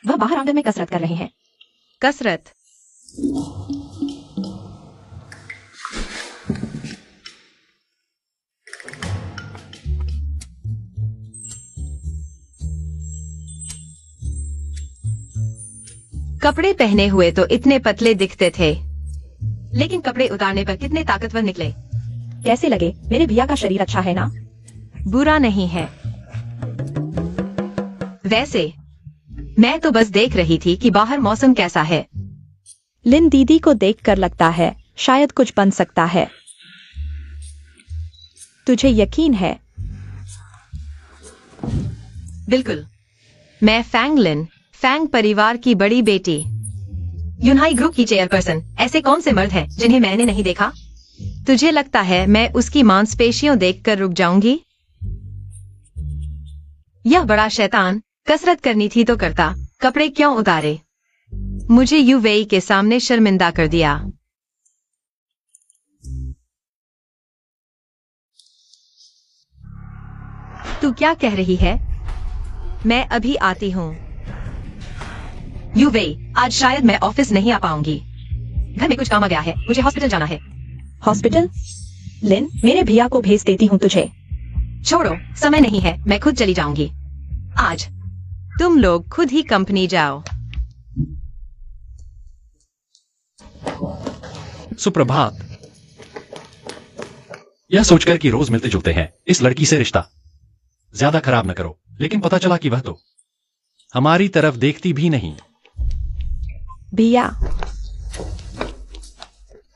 वह बाहर आंगन में कसरत कर रहे हैं। कसरत? कपड़े पहने हुए तो इतने पतले दिखते थे, लेकिन कपड़े उतारने पर कितने ताकतवर निकले। कैसे लगे? मेरे भैया का शरीर अच्छा है ना? बुरा नहीं है। वैसे मैं तो बस देख रही थी कि बाहर मौसम कैसा है। लिन दीदी को देखकर लगता है शायद कुछ बन सकता है। तुझे यकीन है? बिल्कुल, मैं फैंग लिन, फैंग परिवार की बड़ी बेटी, यूनहाई ग्रुप की चेयरपर्सन। ऐसे कौन से मर्द हैं जिन्हें मैंने नहीं देखा? तुझे लगता है मैं उसकी मांसपेशियों देखकर रुक जाऊंगी? यह बड़ा शैतान कसरत करनी थी तो करता, कपड़े क्यों उतारे? मुझे युवेई के सामने शर्मिंदा कर दिया। तू क्या कह रही है? मैं अभी आती हूँ। युवेई, आज शायद मैं ऑफिस नहीं आ पाऊंगी। घर में कुछ काम आ गया है, मुझे हॉस्पिटल जाना है। हॉस्पिटल? लिन, मेरे भैया को भेज देती हूँ तुझे। छोड़ो, समय नहीं है, मैं खुद चली जाऊंगी। आज तुम लोग खुद ही कंपनी जाओ। सुप्रभात। यह सोचकर कि रोज मिलते जुलते हैं, इस लड़की से रिश्ता ज्यादा खराब न करो, लेकिन पता चला कि वह तो हमारी तरफ देखती भी नहीं। भैया,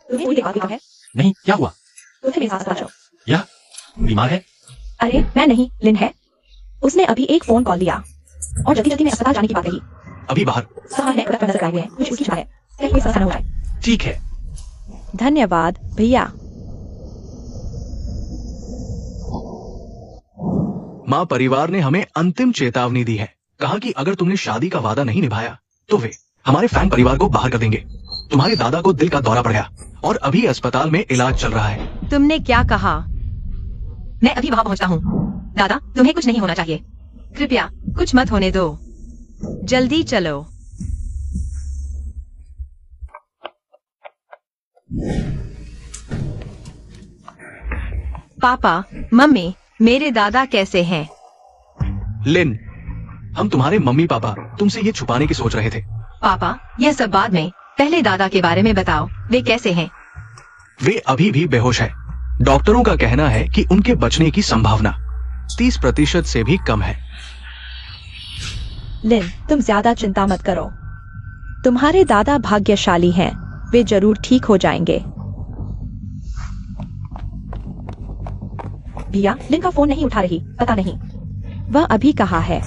तुम्हें कोई दिक्कत है? नहीं, क्या हुआ? तुम्हें मेरे साथ चलो। यह बीमार है? अरे मैं नहीं, लिन है। उसने अभी एक फोन कॉल दिया और जल्दी जल्दी में अस्पताल जाने की बात कही। अभी बाहर सामान है, उधर नजर आए हुए हैं, मुझे उसकी चिंता है। कहीं कोई समस्या न हो जाए। ठीक है। धन्यवाद भैया। माँ परिवार ने हमें अंतिम चेतावनी दी है। कहा कि अगर तुमने शादी का वादा नहीं निभाया तो वे हमारे फैंग परिवार को बाहर कर देंगे। तुम्हारे दादा को दिल का दौरा पड़ गया और अभी अस्पताल में इलाज चल रहा है। तुमने क्या कहा? मैं अभी वहां पहुंचता हूँ। दादा, तुम्हें कुछ नहीं होना चाहिए। कृपया कुछ मत होने दो। जल्दी चलो। पापा, मम्मी, मेरे दादा कैसे हैं? लिन, हम तुम्हारे मम्मी पापा तुमसे ये छुपाने की सोच रहे थे। पापा, यह सब बाद में, पहले दादा के बारे में बताओ, वे कैसे हैं? वे अभी भी बेहोश है। डॉक्टरों का कहना है कि उनके बचने की संभावना 30% से भी कम है। लिन, तुम ज्यादा चिंता मत करो। तुम्हारे दादा भाग्यशाली हैं, वे जरूर ठीक हो जाएंगे। भैया, लिन का फोन नहीं उठा रही, पता नहीं वह अभी कहाँ है।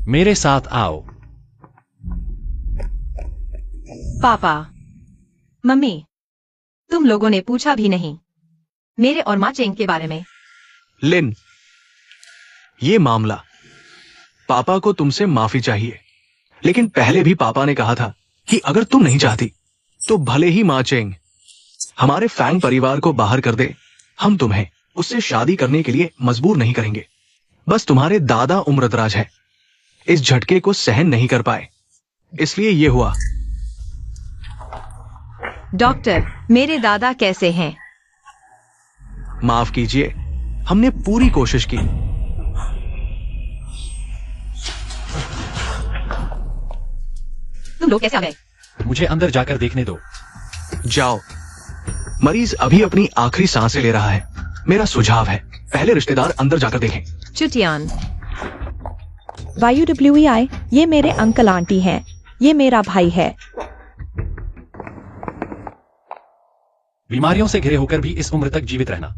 मेरे साथ आओ। पापा, मम्मी, तुम लोगों ने पूछा भी नहीं मेरे और माँ चेंग के बारे में। लिन, ये मामला, पापा को तुमसे माफी चाहिए, लेकिन पहले भी पापा ने कहा था कि अगर तुम नहीं चाहती तो भले ही माँ चेंग हमारे फैंग परिवार को बाहर कर दे, हम तुम्हें उससे शादी करने के लिए मजबूर नहीं करेंगे। बस तुम्हारे दादा उम्रदराज है, इस झटके को सहन नहीं कर पाए, इसलिए ये हुआ। डॉक्टर, मेरे दादा कैसे हैं? माफ कीजिए, हमने पूरी कोशिश की। तुम लोग कैसे आ गए? मुझे अंदर जाकर देखने दो। जाओ, मरीज अभी अपनी आखिरी सांसें ले रहा है। मेरा सुझाव है पहले रिश्तेदार अंदर जाकर देखें। चुटियान, YUWEI, ये मेरे अंकल आंटी हैं, ये मेरा भाई है। बीमारियों से घिरे होकर भी इस उम्र तक जीवित रहना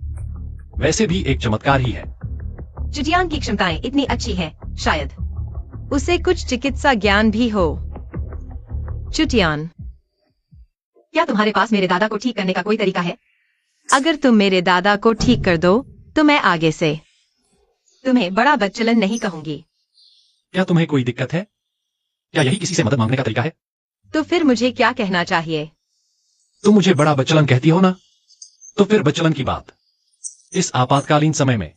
वैसे भी एक चमत्कार ही है। चुटियान की क्षमताएं इतनी अच्छी हैं, शायद उसे कुछ चिकित्सा ज्ञान भी हो। चुटियान, क्या तुम्हारे पास मेरे दादा को ठीक करने का कोई तरीका है? अगर तुम मेरे दादा को ठीक कर दो तो मैं आगे से तुम्हें बड़ा बच्चलन नहीं कहूंगी। क्या तुम्हें कोई दिक्कत है? क्या यही किसी से मदद मांगने का तरीका है? तो फिर मुझे क्या कहना चाहिए? तुम मुझे बड़ा बच्चलन कहती हो ना, तो फिर बच्चलन की बात इस आपातकालीन समय में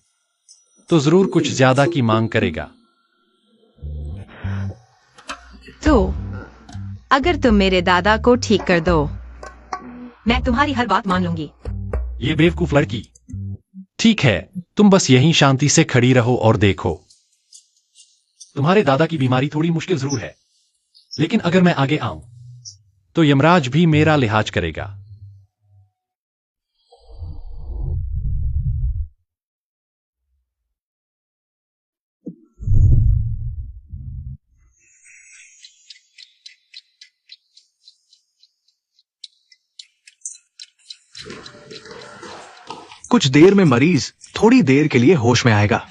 तो जरूर कुछ ज्यादा की मांग करेगा। तो अगर तुम मेरे दादा को ठीक कर दो, मैं तुम्हारी हर बात मान लूंगी। ये बेवकूफ लड़की। ठीक है, तुम बस यहीं शांति से खड़ी रहो और देखो। तुम्हारे दादा की बीमारी थोड़ी मुश्किल जरूर है, लेकिन अगर मैं आगे आऊं तो यमराज भी मेरा लिहाज करेगा। कुछ देर में मरीज थोड़ी देर के लिए होश में आएगा।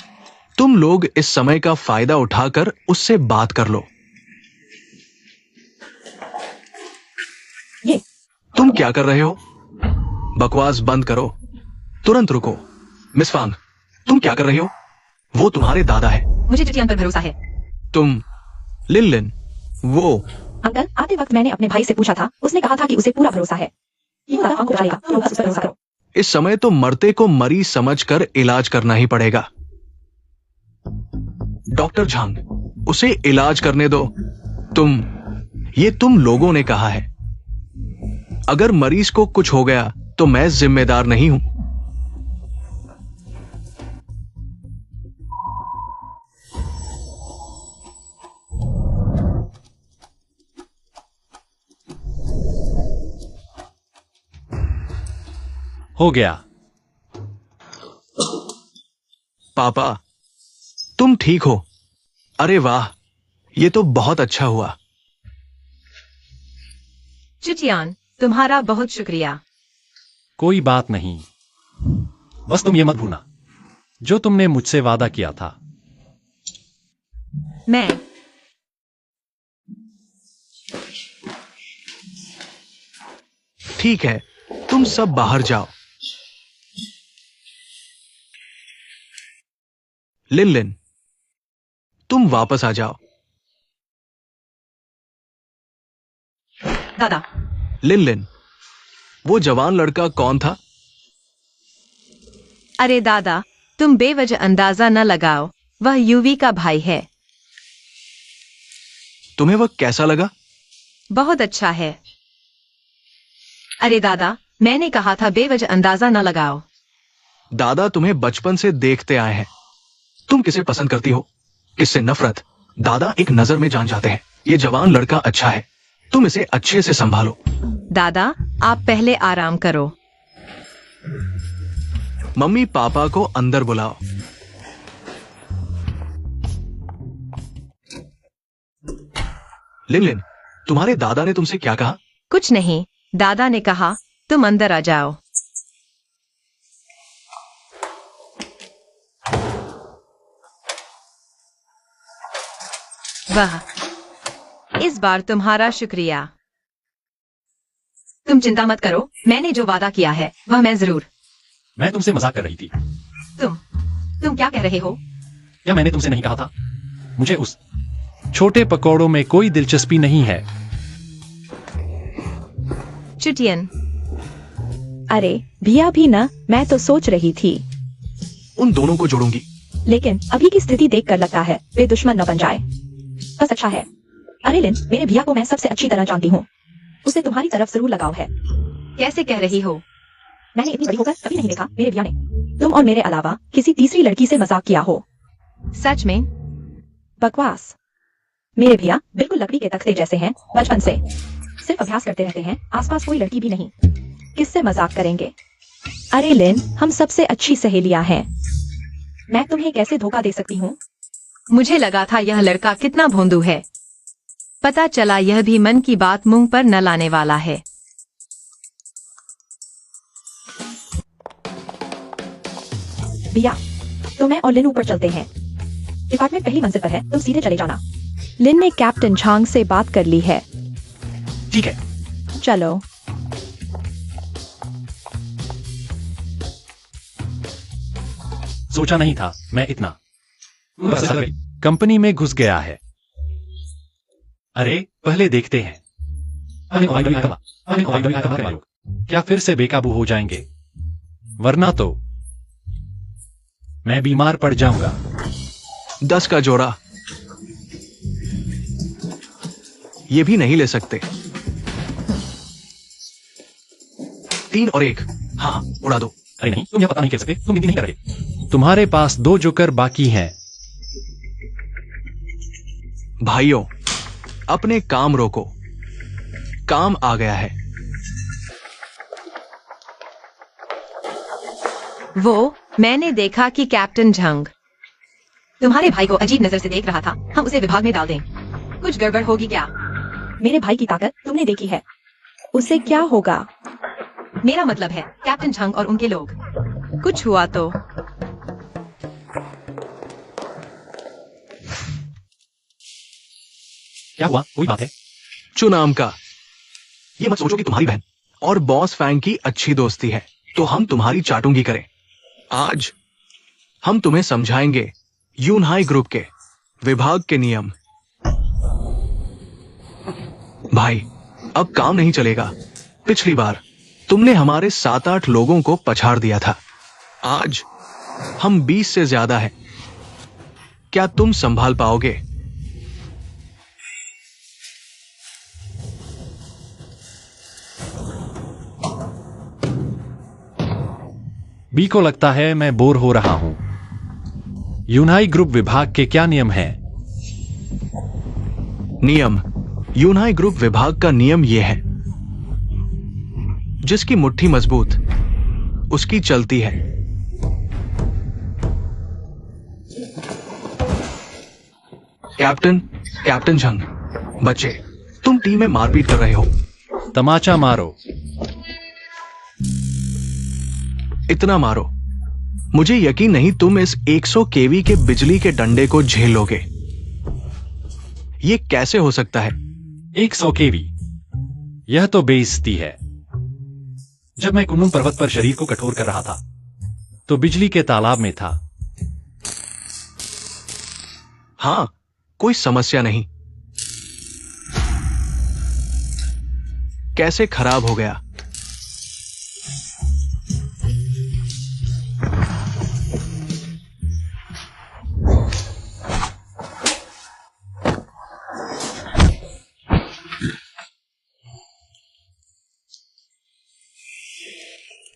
तुम लोग इस समय का फायदा उठाकर उससे बात कर लो। ये तुम क्या कर रहे हो? बकवास बंद करो, तुरंत रुको। मिस फांग, तुम क्या कर रहे हो? वो तुम्हारे दादा है। मुझे चुटियान पर भरोसा है। तुम लिन लिन, वो अंकल, आते वक्त मैंने अपने भाई से पूछा था, उसने कहा था कि उसे पूरा भरोसा है। ये दादा हमको बचाएगा, तुम बस उस पर भरोसा करो। इस समय तो मरते को मरीज समझकर इलाज करना ही पड़ेगा। डॉक्टर झांग, उसे इलाज करने दो। तुम लोगों ने कहा है, अगर मरीज को कुछ हो गया तो मैं जिम्मेदार नहीं हूं। हो गया। पापा, तुम ठीक हो? अरे वाह, ये तो बहुत अच्छा हुआ। चुटियान, तुम्हारा बहुत शुक्रिया। कोई बात नहीं, बस तुम ये मत भूलना जो तुमने मुझसे वादा किया था। मैं ठीक है, तुम सब बाहर जाओ। लिन लिन, तुम वापस आ जाओ। दादा, लिन लिन, वो जवान लड़का कौन था? अरे दादा, तुम बेवजह अंदाजा न लगाओ, वह यूवी का भाई है। तुम्हें वह कैसा लगा? बहुत अच्छा है। अरे दादा, मैंने कहा था बेवजह अंदाजा न लगाओ। दादा तुम्हें बचपन से देखते आए हैं। तुम किसे पसंद करती हो, किससे नफरत, दादा एक नजर में जान जाते हैं। ये जवान लड़का अच्छा है, तुम इसे अच्छे से संभालो। दादा, आप पहले आराम करो। मम्मी पापा को अंदर बुलाओ। लिन लिन, तुम्हारे दादा ने तुमसे क्या कहा? कुछ नहीं, दादा ने कहा तुम अंदर आ जाओ। वाह, इस बार तुम्हारा शुक्रिया। तुम चिंता मत करो, मैंने जो वादा किया है वह मैं जरूर। मैं तुमसे मजाक कर रही थी। तुम क्या कह रहे हो? क्या मैंने तुमसे नहीं कहा था? मुझे उस छोटे पकौड़ों में कोई दिलचस्पी नहीं है। चुटियन। अरे भिया भी ना, मैं तो सोच रही थी। उन दोनों को जोड़ूंगी। लेकिन अभी की स्थिति देखकर लगता है वे दुश्मन न बन जाए। बस अच्छा है। अरे लिन, मेरे भिया को मैं सबसे अच्छी तरह जानती हूँ। उसे तुम्हारी तरफ जरूर लगाव है। कैसे कह रही हो? मैंने इतनी बड़ी होकर कभी नहीं देखा मेरे भिया ने तुम और मेरे अलावा किसी तीसरी लड़की से मजाक किया हो। सच में? बकवास। मेरे भैया बिल्कुल लकड़ी के तख्ते जैसे हैं, बचपन से सिर्फ अभ्यास करते रहते हैं, आसपास कोई लड़की भी नहीं। किससे मजाक करेंगे? अरे लिन, हम सबसे अच्छी सहेलियां हैं। मैं तुम्हें कैसे धोखा दे सकती हूँ? मुझे लगा था यह लड़का कितना भोंदू है। पता चला यह भी मन की बात मुंह पर न लाने वाला है। भैया, तो मैं और लिन ऊपर चलते हैं। डिपार्टमेंट पहली मंजिल पर है, तुम सीधे चले जाना। लिन ने कैप्टन झांग से बात कर ली है। ठीक है। चलो। सोचा नहीं था मैं इतना कंपनी में घुस गया है। अरे पहले देखते हैं। क्या फिर से बेकाबू हो जाएंगे? वरना तो मैं बीमार पड़ जाऊंगा। 10 का जोड़ा। ये भी नहीं ले सकते। 3 और 1। हाँ, उड़ा दो। अरे नहीं, तुम यह पता नहीं कह सकते, तुम गिनती नहीं कर रहे। तुम्हारे पास 2 जोकर बाकी हैं। भाइयों, अपने काम रोको, काम आ गया है। वो मैंने देखा कि कैप्टन झंग तुम्हारे भाई को अजीब नजर से देख रहा था। हम उसे विभाग में डाल दें। कुछ गड़बड़ होगी क्या? मेरे भाई की ताकत तुमने देखी है, उसे क्या होगा? मेरा मतलब है कैप्टन झंग और उनके लोग। कुछ हुआ तो क्या हुआ? कोई बात है? चुनाम का। ये मत सोचो कि तुम्हारी बहन और बॉस फैंग की अच्छी दोस्ती है तो हम तुम्हारी चाटुंगी करें। आज हम तुम्हें समझाएंगे यूनहाई ग्रुप के विभाग के नियम। भाई, अब काम नहीं चलेगा। पिछली बार तुमने हमारे 7-8 लोगों को पछाड़ दिया था। आज हम 20 से ज्यादा हैं। क्या तुम संभाल पाओगे? बी को लगता है मैं बोर हो रहा हूं। यूनाई ग्रुप विभाग के क्या नियम हैं? नियम। यूनाई ग्रुप विभाग का नियम यह है, जिसकी मुट्ठी मजबूत उसकी चलती है। कैप्टन झंग, बच्चे, तुम टीम में मारपीट कर रहे हो। तमाचा मारो। इतना मारो, मुझे यकीन नहीं तुम इस 100 केवी के बिजली के डंडे को झेलोगे। यह कैसे हो सकता है? 100 केवी? यह तो बेइज्जती है। जब मैं कुन्नुम पर्वत पर शरीर को कठोर कर रहा था तो बिजली के तालाब में था। हां, कोई समस्या नहीं। कैसे खराब हो गया।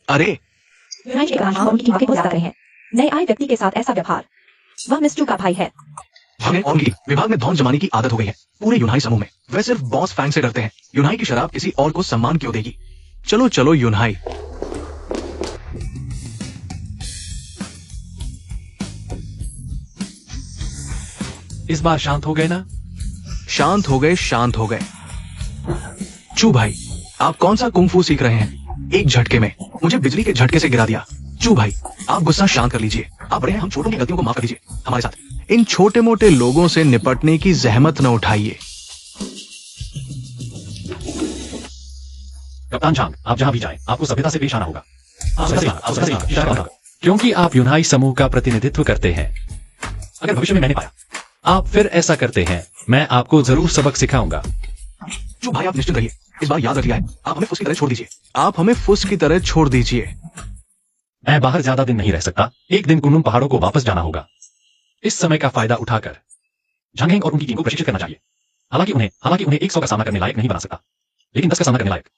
अरे यूनाइट के कामगार उनकी टीम के बहुत ज्यादा रहे हैं। नए आए व्यक्ति के साथ ऐसा व्यवहार, वह मिस चू का भाई है। हमें और की विभाग में धौन जमाने की आदत हो गई है पूरे यूनाई समूह में। वे सिर्फ बॉस फैंग से डरते हैं। यूनाई की शराब किसी और को सम्मान क्यों देगी। चलो चलो यूनाई। इस बार शांत हो गए ना? शांत हो गए, शांत हो गए। चू भाई, आप कौन सा कुंग फू सीख रहे हैं? एक झटके में मुझे बिजली के झटके से गिरा दिया। चू भाई, आप गुस्सा शांत कर लीजिए। आप बड़े हैं, हम छोटों की गलतियों को माफ कर दीजिए। हमारे साथ इन छोटे मोटे लोगों से निपटने की जहमत न उठाइए। कप्तान झांग, आप जहां भी जाएं, आपको सभ्यता से पेश आना होगा। क्योंकि आप यूनाई समूह का प्रतिनिधित्व करते हैं। अगर भविष्य में मैंने पाया आप फिर ऐसा करते हैं, मैं आपको जरूर सबक सिखाऊंगा। चू भाई, आप निश्चित रहिए। इस बार याद रखिए, आप हमें फुस की तरह छोड़ दीजिए। आप हमें फुस की तरह छोड़ दीजिए। मैं बाहर ज्यादा दिन नहीं रह सकता। एक दिन कुनलुन पहाड़ों को वापस जाना होगा। इस समय का फायदा उठाकर झांगहेंग और उनकी टीम को प्रशिक्षित करना चाहिए। हालांकि उन्हें 100 का सामना करने लायक नहीं बना सकता, लेकिन 10 का सामना करने लायक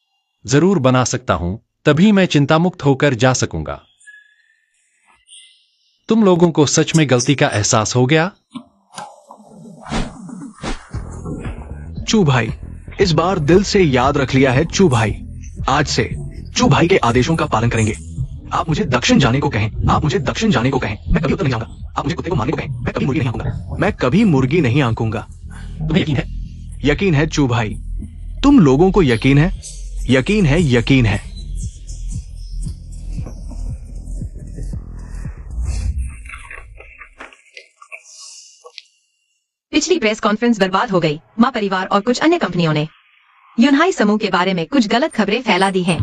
जरूर बना सकता हूं। तभी मैं चिंतामुक्त होकर जा सकूंगा। तुम लोगों को सच में गलती का एहसास हो गया? चू भाई, इस बार दिल से याद रख लिया है। चू भाई, आज से चू भाई के आदेशों का पालन करेंगे। आप मुझे दक्षिण जाने को कहें, आप मुझे दक्षिण जाने को कहें, मैं कभी उत्तर नहीं जाऊंगा। आप मुझे कुत्ते को मारने को कहें, मैं कभी मुर्गी नहीं आंकूंगा। मैं कभी मुर्गी नहीं आंकूंगा। तुम्हें यकीन है? यकीन है चू भाई। तुम लोगों को यकीन है? यकीन है, यकीन है। पिछली प्रेस कॉन्फ्रेंस बर्बाद हो गई। माँ परिवार और कुछ अन्य कंपनियों ने यूनाई समूह के बारे में कुछ गलत खबरें फैला दी हैं।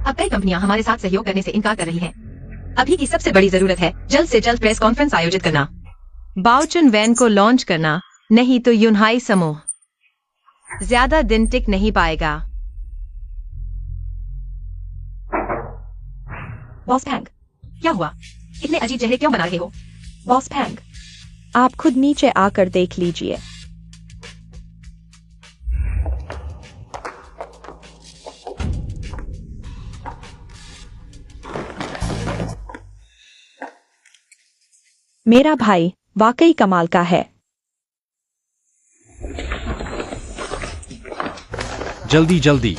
अब कई कंपनियां हमारे साथ सहयोग करने से इनकार कर रही हैं। अभी की सबसे बड़ी जरूरत है जल्द से जल्द प्रेस कॉन्फ्रेंस आयोजित करना, बाओचुन वैन को लॉन्च करना, नहीं तो यूनाई समूह ज्यादा दिन टिक नहीं पाएगा। बॉस फैंग, क्या हुआ? इतने अजीब चेहरे क्यों बना रहे हो? बॉस फैंग, आप खुद नीचे आकर देख लीजिए। मेरा भाई वाकई कमाल का है। जल्दी जल्दी,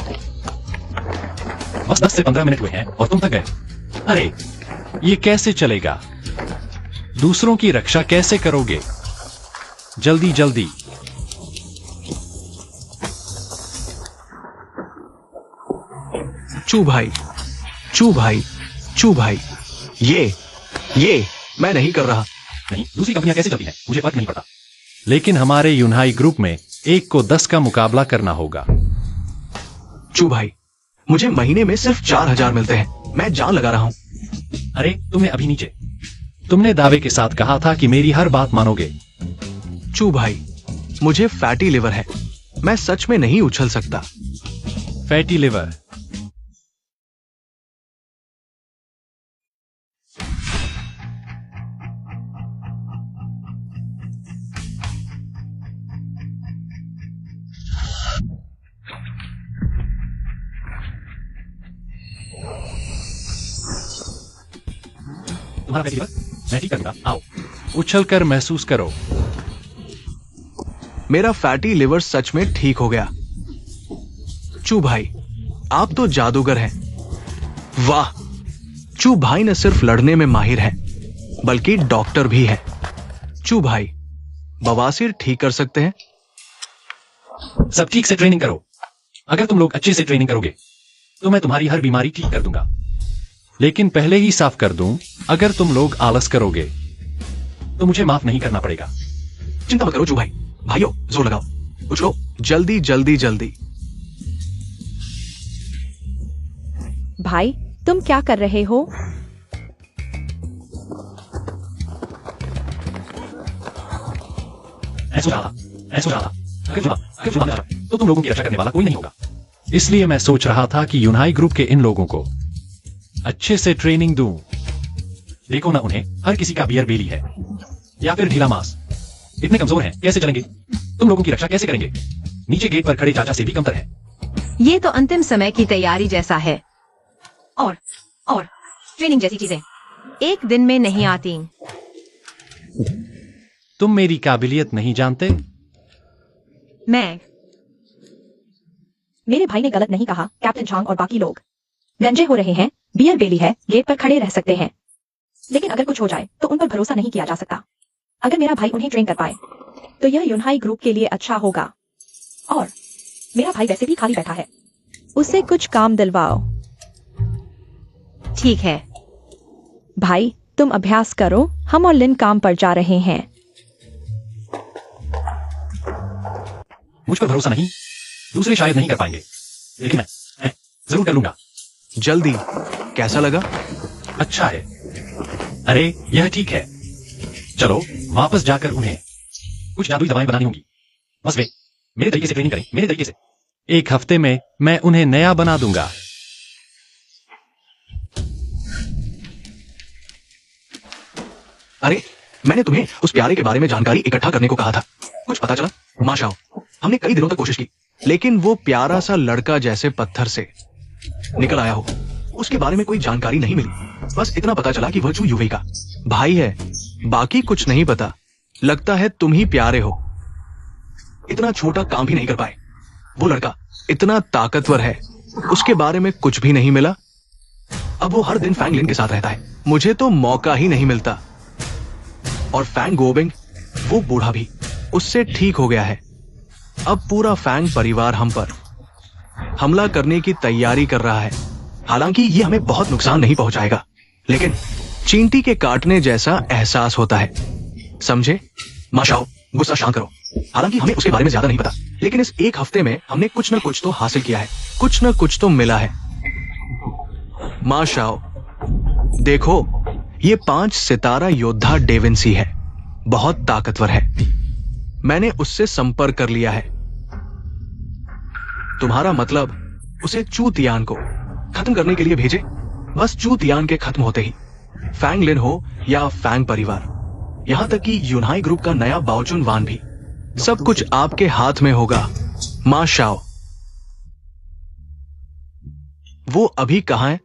बस 10 से 15 मिनट हुए हैं और तुम थक गए। अरे ये कैसे चलेगा? दूसरों की रक्षा कैसे करोगे? जल्दी जल्दी। चू भाई, चू भाई, चू भाई, ये मैं नहीं कर रहा। नहीं, दूसरी कंपनियां कैसे चलती हैं मुझे फर्क नहीं पड़ता, लेकिन हमारे यूनाई ग्रुप में 1 को 10 का मुकाबला करना होगा। चू भाई, मुझे महीने में सिर्फ 4000 मिलते हैं। मैं जान लगा रहा हूं। अरे तुम्हें अभी नीचे, तुमने दावे के साथ कहा था कि मेरी हर बात मानोगे। चू भाई, मुझे फैटी लिवर है। मैं सच में नहीं उछल सकता। Fatty liver? तुम्हारा फैटी लिवर मैं ठीक करूंगा। आओ, उछलकर महसूस करो। मेरा फैटी लिवर सच में ठीक हो गया। चू भाई, आप तो जादूगर हैं। वाह! चू भाई न सिर्फ लड़ने में माहिर हैं, बल्कि डॉक्टर भी हैं। चू भाई, बवासीर ठीक कर सकते हैं? सब ठीक से ट्रेनिंग करो। अगर तुम लोग अच्छे से ट्रेनिंग करोगे तो मैं तुम्हारी हर बीमारी ठीक कर दूंगा। लेकिन पहले ही साफ कर दूं, अगर तुम लोग आलस करोगे तो मुझे माफ नहीं करना पड़ेगा। चिंता मत करो चू भाई। भाइयों, जोर लगाओ, उछलो, जल्दी जल्दी जल्दी। भाई, तुम क्या कर रहे हो? ऐसा रहा। अगर जुड़ा तो तुम लोगों की रक्षा करने वाला कोई नहीं होगा। इसलिए मैं सोच रहा था कि यूनाई ग्रुप के इन लोगों को अच्छे से ट्रेनिंग दूं। देखो ना, उन्हें हर किसी का बियर बेली है या फिर ढीला मांस। इतने कमजोर हैं, कैसे चलेंगे? तुम लोगों की रक्षा कैसे करेंगे? नीचे गेट पर खड़े चाचा से भी कमतर है। ये तो अंतिम समय की तैयारी जैसा है। और ट्रेनिंग जैसी चीजें एक दिन में नहीं आती। तुम मेरी काबिलियत नहीं जानते। मेरे भाई ने गलत नहीं कहा। कैप्टन झांग और बाकी लोग गंजे हो रहे हैं। बियर बेली है, गेट पर खड़े रह सकते हैं, लेकिन अगर कुछ हो जाए तो उन पर भरोसा नहीं किया जा सकता। अगर मेरा भाई उन्हें ट्रेन कर पाए तो यह यूनाई ग्रुप के लिए अच्छा होगा। और मेरा भाई वैसे भी खाली बैठा है, उसे कुछ काम दिलवाओ। ठीक है भाई, तुम अभ्यास करो, हम और लिन काम पर जा रहे हैं। मुझ पर भरोसा नहीं, दूसरे शायद नहीं कर पाएंगे, लेकिन मैं जरूर कर लूंगा। जल्दी। कैसा लगा? अच्छा है। अरे यह ठीक है। चलो वापस जाकर उन्हें कुछ जादुई दवाएं बनानी होंगी। बस वे मेरे तरीके से ट्रेनिंग करें, मेरे तरीके से। 1 हफ्ते में मैं उन्हें नया बना दूंगा। अरे, मैंने तुम्हें उस प्यारे के बारे में जानकारी इकट्ठा करने को कहा था। कुछ पता चला? माशाओ, हमने कई दिनों तक कोशिश की, लेकिन वो प्यारा सा लड़का जैसे पत्थर से निकल आया हो, उसके बारे में कोई जानकारी नहीं मिली। बस इतना पता चला कि वह चू यूवे का भाई है, बाकी कुछ नहीं पता। लगता है तुम ही प्यारे हो। इतना छोटा काम भी नहीं कर पाए। वो लड़का इतना ताकतवर है, उसके बारे में कुछ भी नहीं मिला। अब वो हर दिन फैंग लिन के साथ रहता है, मुझे तो मौका ही नहीं मिलता। और फैंग गोबिंग, वो बूढ़ा भी उससे ठीक हो गया है। अब पूरा फैंग परिवार हम पर हमला करने की तैयारी कर रहा है। हालांकि ये हमें बहुत नुकसान नहीं पहुंचाएगा, लेकिन चींटी के काटने जैसा एहसास होता है, समझे? माशाओ, गुस्सा शांत करो। हालांकि हमें उसके बारे में ज्यादा नहीं पता, लेकिन इस 1 हफ्ते में हमने कुछ न कुछ तो हासिल किया है, कुछ न कुछ तो मिला है। माशाओ, देखो, ये 5 सितारा योद्धा डेविंसी है, बहुत ताकतवर है। मैंने उससे संपर्क कर लिया है। तुम्हारा मतलब उसे चूतियान को खत्म करने के लिए भेजे? बस चूतियान के खत्म होते ही फैंग लिन हो या फैंग परिवार, यहां तक कि यूनाई ग्रुप का नया बाओचुन वान भी, सब कुछ आपके हाथ में होगा। मा शाओ। वो अभी कहां है?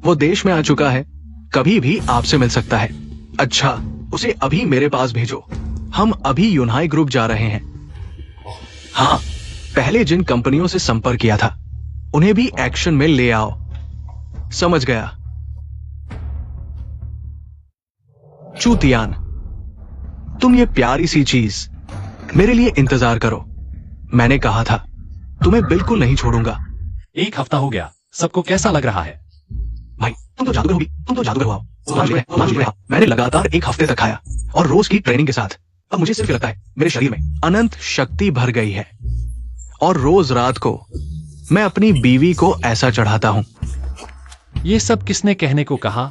वो देश में आ चुका है, कभी भी आपसे मिल सकता है। अच्छा, उसे अभी मेरे पास भेजो। हम अभी यूनाई ग्रुप जा रहे हैं। हाँ, पहले जिन कंपनियों से संपर्क किया था उन्हें भी एक्शन में ले आओ। समझ गया। चूतियान, तुम ये प्यारी सी चीज मेरे लिए इंतजार करो। मैंने कहा था तुम्हें बिल्कुल नहीं छोड़ूंगा। 1 हफ्ता हो गया, सबको कैसा लग रहा है? भाई, तुम तो जादूगर होगी, तुम तो जादूगर हुआ। मैंने लगातार 1 हफ्ते तक खाया, और रोज की ट्रेनिंग के साथ अब मुझे सिर्फ लगता है मेरे शरीर में अनंत शक्ति भर गई है। और रोज रात को मैं अपनी बीवी को ऐसा चढ़ाता हूं। ये सब किसने कहने को कहा?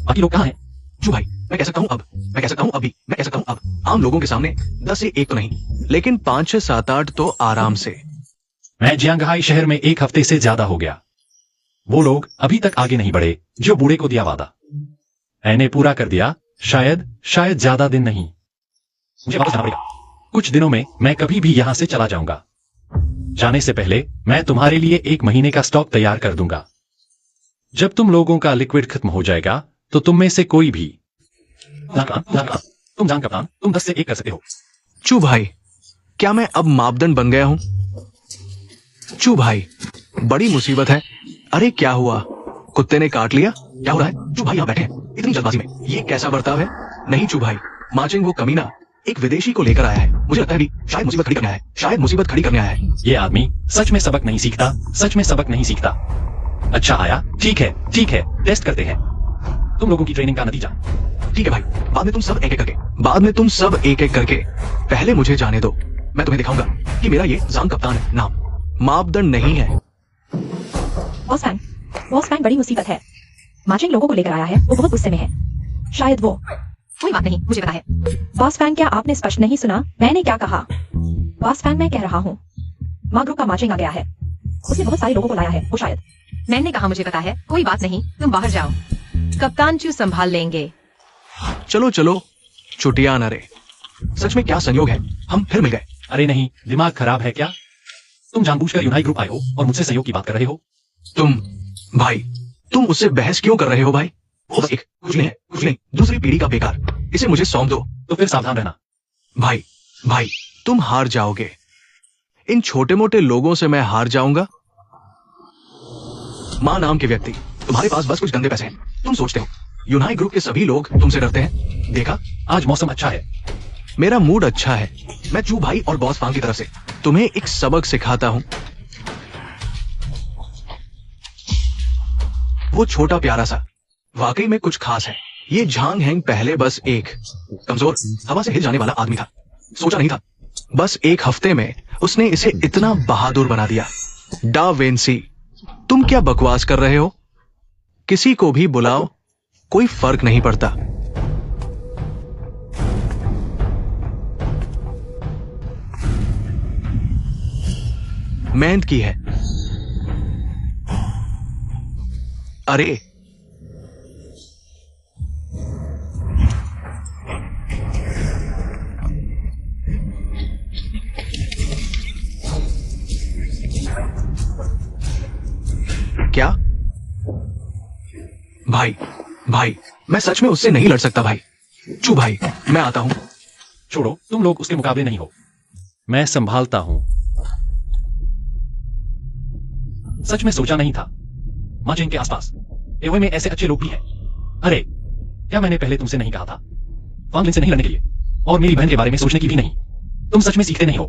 बाकी लोग कहां हैं? जो भाई, मैं कह सकता हूं अब, मैं कह सकता हूं अभी, मैं कह सकता हूं अब। आम लोगों के सामने 10 से 1 तो नहीं, लेकिन 5, 6, 7, 8 तो आराम से। मैं जियांगहाई शहर में 1 हफ्ते से ज्यादा हो गया। वो लोग अभी तक आगे नहीं बढ़े जो बूढ़े को दिया वादा। मैंने पूरा कर दिया, शायद ज्यादा दिन नहीं। मुझे वापस जाना पड़ेगा। कुछ दिनों में मैं कभी भी यहां से चला जाऊंगा। जाने से पहले मैं तुम्हारे लिए 1 महीने का स्टॉक तैयार कर दूंगा। जब तुम लोगों का लिक्विड खत्म हो जाएगा तो तुम में से कोई भी तुम जान कप्तान, तुम 10 से 1 कर सकते हो। चू भाई, क्या मैं अब मापदंड बन गया हूं? चू भाई, बड़ी मुसीबत है। अरे क्या हुआ? कुत्ते ने काट लिया? क्या हो रहा है? चू भाई, यहां बैठे हैं इतनी जल्दबाजी में, ये कैसा बर्ताव है? नहीं चू भाई, माचिंग वो कमीना एक विदेशी को लेकर आया है। मुझे लगता है भी शायद मुसीबत खड़ी करने आया है, शायद मुसीबत खड़ी करने आया है। ये आदमी सच में सबक नहीं सीखता, सच में सबक नहीं सीखता। अच्छा आया, ठीक है, टेस्ट करते हैं तुम लोगों की ट्रेनिंग का नतीजा। ठीक है भाई, बाद में तुम सब एक एक करके पहले मुझे जाने दो। मैं तुम्हें दिखाऊंगा कि मेरा ये जांग कप्तान नाम मापदंड नहीं है। बॉस फैंग बड़ी मुसीबत है। माचिंग लोगों को लेकर आया है, वो बहुत गुस्से में है। शायद वो। कोई बात नहीं, मुझे पता है। बॉस फैंग, क्या आपने स्पष्ट नहीं सुना? मैंने क्या कहा? बॉस फैंग, मैं कह रहा हूँ माँ ग्रुप का मार्चिंग आ गया है। उसने बहुत सारे लोगों को लाया है। वो शायद मैंने कहा मुझे पता है, कोई बात नहीं, तुम बाहर जाओ, कप्तान चू संभाल लेंगे। चलो चलो, चुटिया न रे। सच में क्या संयोग है, हम फिर मिल गए। अरे नहीं, दिमाग खराब है क्या? तुम जानबूझकर यूनाई ग्रुप आए हो और मुझसे सहयोग की बात कर रहे हो। भाई तुम उससे बहस क्यों कर रहे हो भाई? वो बस एक कुछ नहीं है, कुछ नहीं, दूसरी पीढ़ी का बेकार। इसे मुझे सौंप दो। तो फिर सावधान रहना। भाई तुम हार जाओगे। इन छोटे मोटे लोगों से मैं हार जाऊंगा? मां नाम के व्यक्ति, तुम्हारे पास बस कुछ गंदे पैसे हैं। तुम सोचते हो यूनाई ग्रुप के सभी लोग तुमसे डरते हैं। देखा, आज मौसम अच्छा है। मेरा मूड अच्छा है। मैं चू भाई और बॉस फांग की तरफ से तुम्हें एक सबक सिखाता हूं। वो छोटा प्यारा सा वाकई में कुछ खास है। ये झांग हैंग पहले बस एक कमजोर हवा से हिल जाने वाला आदमी था। सोचा नहीं था, बस एक हफ्ते में उसने इसे इतना बहादुर बना दिया। डा विंसी, तुम क्या बकवास कर रहे हो? किसी को भी बुलाओ, कोई फर्क नहीं पड़ता। मेहनत की है। अरे क्या? भाई मैं सच में उससे नहीं लड़ सकता भाई। चू भाई, मैं आता हूं। छोड़ो, तुम लोग उसके मुकाबले नहीं हो। मैं संभालता हूं। सच में सोचा नहीं था। मार्चिंग के आसपास एवं में ऐसे अच्छे लोग भी हैं। अरे, क्या मैंने पहले तुमसे नहीं कहा था? फांगलिन से नहीं लड़ने के लिए, और मेरी बहन के बारे में सोचने की भी नहीं। तुम सच में सीखते नहीं हो।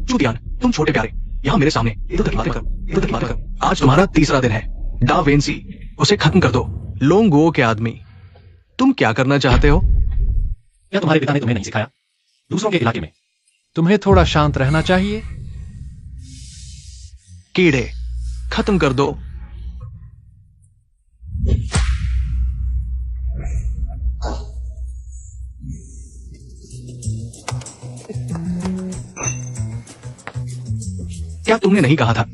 चूतियान, तुम छोटे प्यारे, यहां मेरे सामने इधर की बातें करो, इधर की बातें करो। आज तुम्हारा तीसरा दिन है। डा विंसी, उसे खत्म कर दो। लोंगो के आदमी, तुम क्या करना चाहते हो? क्या तुम्हारे पिता ने तुम्हें नहीं सिखाया? दूसरों के इलाके में तुम्हें थोड़ा शांत रहना चाहिए। कीड़े, खत्म कर दो। क्या तुमने नहीं कहा था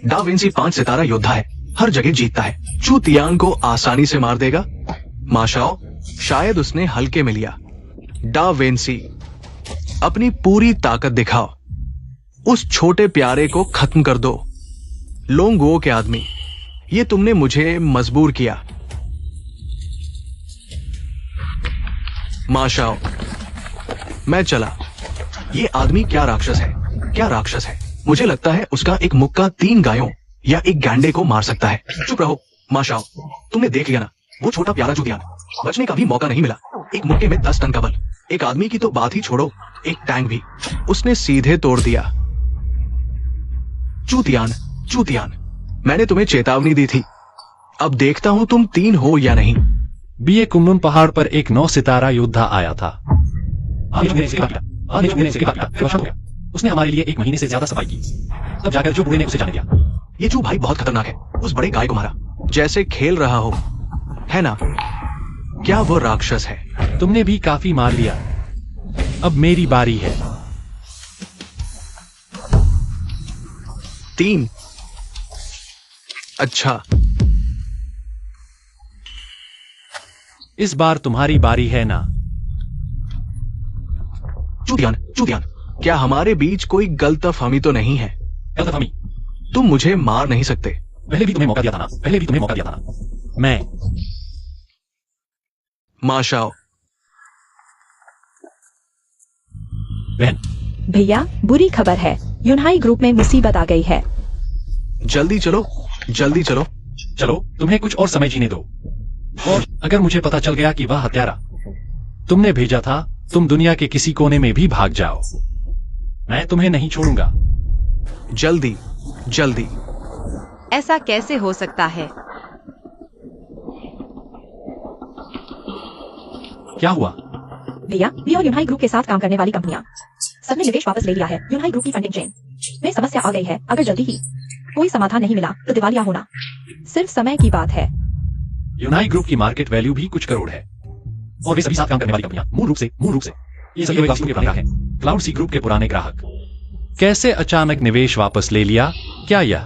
डा विंसी 5 सितारा योद्धा है, हर जगह जीतता है। चू तियान को आसानी से मार देगा। माशाओ, शायद उसने हल्के में लिया। डा विंसी, अपनी पूरी ताकत दिखाओ। उस छोटे प्यारे को खत्म कर दो। लोंगो के आदमी, ये तुमने मुझे मजबूर किया। माशाओ, मैं चला। ये आदमी क्या राक्षस है, क्या राक्षस है। मुझे लगता है उसका एक मुक्का 3 गायों या एक गैंडे को मार सकता है। चुप रहो माशाओ, तुमने देख लिया ना, वो छोटा प्यारा चूतियान, बचने का भी मौका नहीं मिला। एक मुक्के में 10 टन का बल। एक आदमी की तो बात ही छोड़ो, एक टैंक भी उसने सीधे तोड़ दिया। चूतियान, मैंने तुम्हें चेतावनी दी थी। अब देखता हूं तुम 3 हो या नहीं। बीए कुमनुन पहाड़ पर एक 9 सितारा योद्धा आया था। उसने हमारे लिए 1 महीने से ज्यादा सफाई की। तब जाकर जो बूढ़े ने उसे जाने दिया। ये चू भाई बहुत खतरनाक है। उस बड़े गाय को मारा जैसे खेल रहा हो, है ना? क्या वो राक्षस है? तुमने भी काफी मार लिया। अब मेरी बारी है। 3। अच्छा, इस बार तुम्हारी बारी है ना? चूतियान, क्या हमारे बीच कोई गलतफहमी तो नहीं है? गलतफहमी? तुम मुझे मार नहीं सकते। पहले भी तुम्हें मौका दिया था ना। मैं माशाओ। बहन, भैया, बुरी खबर है। यूनाई ग्रुप में मुसीबत आ गई है। जल्दी चलो। चलो, तुम्हें कुछ और समय जीने दो। और अगर मुझे पता चल गया कि वह हत्यारा तुमने भेजा था, तुम दुनिया के किसी कोने में भी भाग जाओ, मैं तुम्हें नहीं छोड़ूंगा। जल्दी। ऐसा कैसे हो सकता है? क्या हुआ? भैया, भी और यूनाई ग्रुप के साथ काम करने वाली कंपनियां सबने निवेश वापस ले लिया है। यूनाई ग्रुप की फंडिंग चेन में समस्या आ गई है। अगर जल्दी ही कोई समाधान नहीं मिला तो दिवालिया होना सिर्फ समय की बात है। यूनाई ग्रुप की मार्केट वैल्यू भी कुछ करोड़ है, और वे सभी साथ काम करने वाली कंपनियां मूल रूप से ये सभी वास्तु के पुराने ग्राहक हैं। क्लाउड सी ग्रुप के पुराने ग्राहक। कैसे अचानक निवेश वापस ले लिया? क्या यह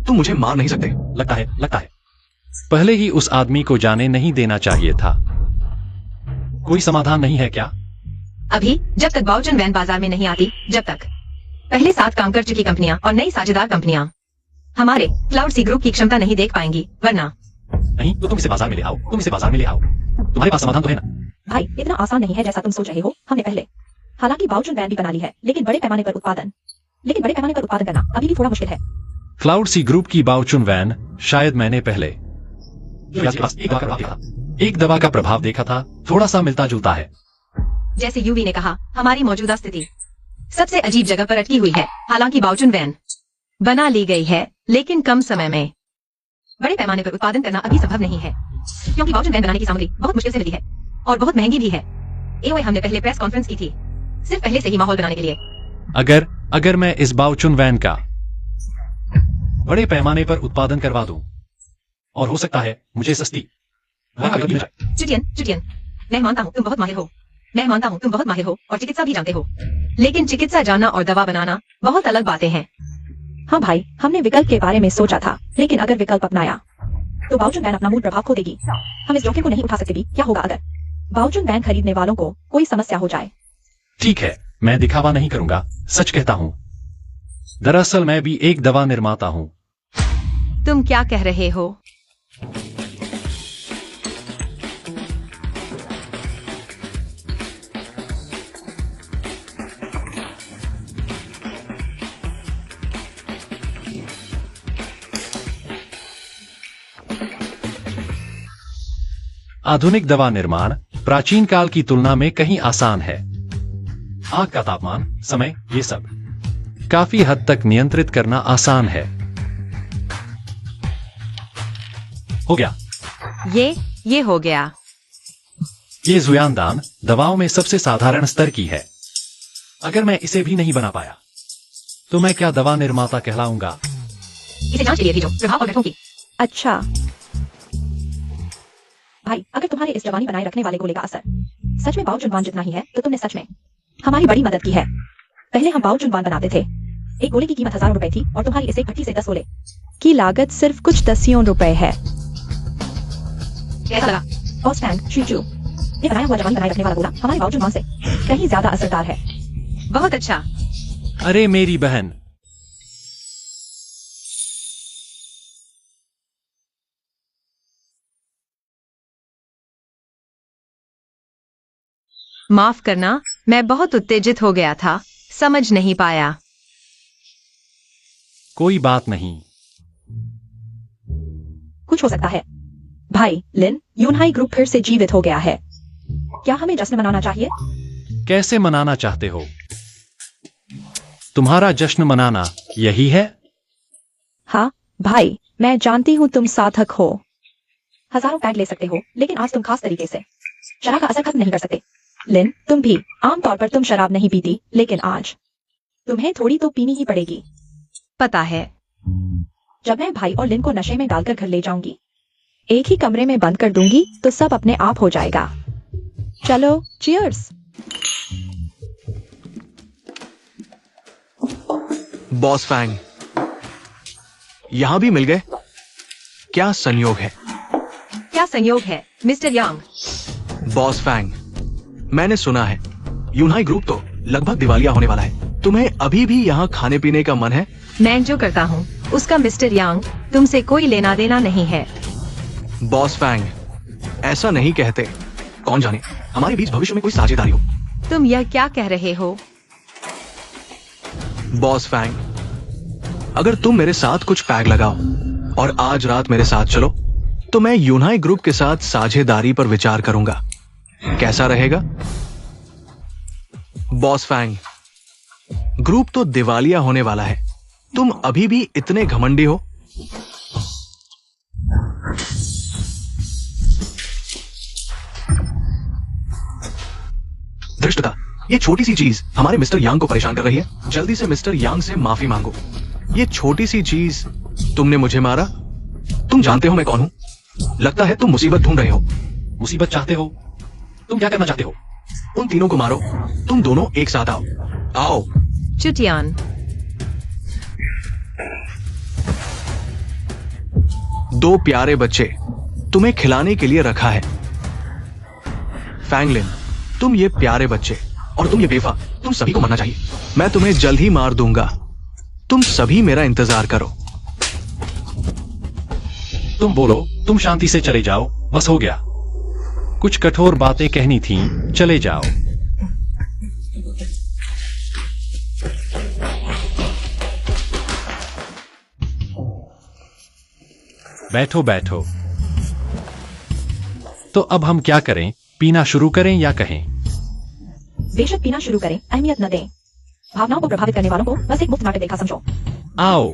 तुम मुझे मार नहीं सकते। लगता है पहले ही उस आदमी को जाने नहीं देना चाहिए था। कोई समाधान नहीं है क्या? अभी जब तक बाउचन वैन बाजार में नहीं आती, जब तक पहले साथ काम कर चुकी कंपनियां और नई साझेदार कंपनियां हमारे क्लाउड सी ग्रुप की क्षमता नहीं देख पाएंगी, वरना नहीं तो तुम इसे बाजार में ले आओ। तुम्हारे पास समाधान तो है ना? भाई इतना आसान नहीं है जैसा तुम सोच रहे हो। हमने पहले हालांकि बाउचन वैन भी बना ली है, लेकिन बड़े पैमाने पर उत्पादन करना अभी भी थोड़ा मुश्किल है। क्लाउड सी ग्रुप की बाउचुन वैन शायद मैंने पहले एक दवा का प्रभाव देखा था, थोड़ा सा मिलता जुलता है। जैसे यूवी ने कहा, हमारी मौजूदा स्थिति सबसे अजीब जगह पर अटकी हुई है। हालांकि बाउचन वैन बना ली गई है, लेकिन कम समय में बड़े पैमाने पर उत्पादन करना अभी संभव नहीं है, क्योंकि बाउचन वैन बनाने की सामग्री बहुत मुश्किल से मिली है और बहुत महंगी भी है। एओए हमने पहले प्रेस कॉन्फ्रेंस की थी, सिर्फ पहले से ही माहौल बनाने के लिए। अगर मैं इस बाउचुन वैन का बड़े पैमाने पर उत्पादन करवा दूं, और हो सकता है मुझे सस्ती चुटियन, मैं मानता हूँ तुम बहुत माहिर हो और चिकित्सा भी जानते हो, लेकिन चिकित्सा जानना और दवा बनाना बहुत अलग बातें हैं। हाँ भाई, हमने विकल्प के बारे में सोचा था, लेकिन अगर विकल्प अपनाया तो बाउचन वैन अपना मूल प्रभाव खो देगी। हम इस जोखिम को नहीं उठा सकते भी। क्या होगा अगर बाउचन वैन खरीदने वालों को कोई समस्या हो जाए? ठीक है, मैं दिखावा नहीं करूंगा, सच कहता हूं। दरअसल मैं भी एक दवा निर्माता हूं। तुम क्या कह रहे हो? आधुनिक दवा निर्माण प्राचीन काल की तुलना में कहीं आसान है। आग का तापमान, समय, ये सब काफी हद तक नियंत्रित करना आसान है। हो गया। ये हो गया। ये जुयानदान दवाओं में सबसे साधारण स्तर की है। अगर मैं इसे भी नहीं बना पाया तो मैं क्या दवा निर्माता कहलाऊंगा? इसे जांच के लिए भेजो, प्रभाव और घटकों की। अच्छा भाई, अगर तुम्हारे इस जवानी बनाए रखने वाले गोले का असर सच में बाउचुन वान जितना ही है, तो तुमने सच में हमारी बड़ी मदद की है। पहले हम बाउचुन वान बनाते थे, एक गोले की कीमत 1000 रुपए थी और तुम्हारी इसे 28 से 10 गोले की लागत सिर्फ कुछ दसियों रुपए है। कैसा लगा? बॉस टैंक चीचू, ये बनाया हुआ जवानी बनाए रखने वाला गोला हमारे बाउचुन वान से कहीं ज्यादा असरदार है। बहुत अच्छा। अरे मेरी बहन, माफ करना, मैं बहुत उत्तेजित हो गया था, समझ नहीं पाया। कोई बात नहीं। कुछ हो सकता है। भाई लिन, यूनहाई ग्रुप फिर से जीवित हो गया है। क्या हमें जश्न मनाना चाहिए? कैसे मनाना चाहते हो? तुम्हारा जश्न मनाना यही है? हाँ भाई, मैं जानती हूँ तुम साधक हो। हजारों पैग ले सकते हो, लेकिन आज तुम खास तरीके से शराब का असर खत्म नहीं कर सकते। लिन, तुम भी आमतौर पर तुम शराब नहीं पीती, लेकिन आज तुम्हें थोड़ी तो पीनी ही पड़ेगी। पता है। जब मैं भाई और लिन को नशे में डालकर घर ले जाऊंगी, एक ही कमरे में बंद कर दूंगी, तो सब अपने आप हो जाएगा। चलो चीयर्स। बॉस फैंग, यहां भी मिल गए। क्या संयोग है? क्या संयोग है मिस्टर यांग? बॉस फैंग, मैंने सुना है यूनहाई ग्रुप तो लगभग दिवालिया होने वाला है। तुम्हें अभी भी यहाँ खाने पीने का मन है? मैं जो करता हूँ उसका मिस्टर यांग तुमसे कोई लेना देना नहीं है। बॉस फैंग, ऐसा नहीं कहते। कौन जाने, हमारे बीच भविष्य में कोई साझेदारी हो। तुम यह क्या कह रहे हो? बॉस फैंग, अगर तुम मेरे साथ कुछ पैग लगाओ और आज रात मेरे साथ चलो, तो मैं यूनहाई ग्रुप के साथ साझेदारी पर विचार करूंगा। कैसा रहेगा? बॉस फैंग, ग्रुप तो दिवालिया होने वाला है, तुम अभी भी इतने घमंडी हो? धृष्टता, ये छोटी सी चीज हमारे मिस्टर यांग को परेशान कर रही है। जल्दी से मिस्टर यांग से माफी मांगो। ये छोटी सी चीज, तुमने मुझे मारा। तुम जानते हो मैं कौन हूं। लगता है तुम मुसीबत ढूंढ रहे हो। मुसीबत चाहते हो? तुम क्या करना चाहते हो? उन तीनों को मारो। तुम दोनों एक साथ आओ। आओ। चुटियान। दो प्यारे बच्चे तुम्हें खिलाने के लिए रखा है। फैंगलिन, तुम ये प्यारे बच्चे और तुम ये बेफा, तुम सभी को मरना चाहिए। मैं तुम्हें जल्द ही मार दूंगा। तुम सभी मेरा इंतजार करो। तुम बोलो, तुम शांति से चले जाओ, बस हो गया। कुछ कठोर बातें कहनी थीं, चले जाओ। बैठो बैठो। तो अब हम क्या करें? पीना शुरू करें या कहें? बेशक पीना शुरू करें, अहमियत न दें। भावनाओं को प्रभावित करने वालों को बस एक मुफ्त नाटक देखा समझो। आओ।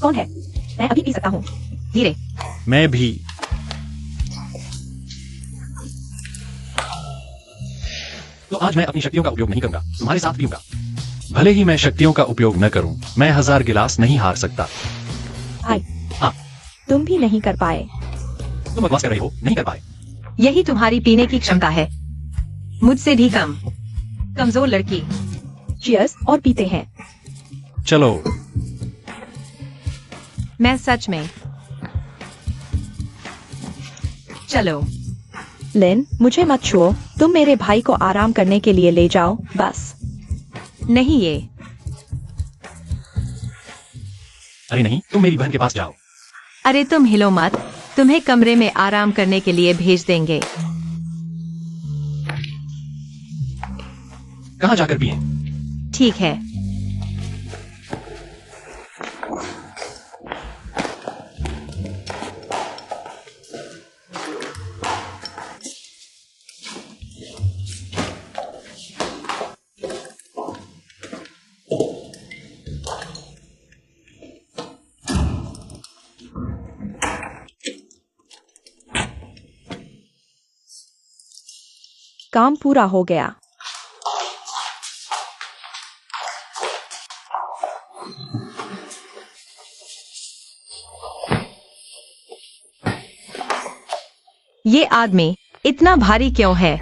कौन है? मैं अभी पी सकता हूँ। धीरे। मैं भी। तो आज मैं अपनी शक्तियों का उपयोग नहीं करूंगा, तुम्हारे साथ पीऊंगा। भले ही मैं शक्तियों का उपयोग न करूं, मैं 1000 गिलास नहीं हार सकता। भाई, हाँ। तुम भी नहीं कर पाए। तुम बकवास कर रही हो, नहीं कर पाए। यही तुम्हारी पीने की क्षमता है, मुझसे भी कम। कमजोर लड़की। चीयर्स और पीते हैं। चलो। मैं सच में। चलो। लिन, मुझे मत छुओ। तुम मेरे भाई को आराम करने के लिए ले जाओ, बस। नहीं ये। अरे नहीं, तुम मेरी बहन के पास जाओ। अरे तुम हिलो मत, तुम्हें कमरे में आराम करने के लिए भेज देंगे। कहाँ जाकर पिए? ठीक है। काम पूरा हो गया। ये आदमी इतना भारी क्यों है?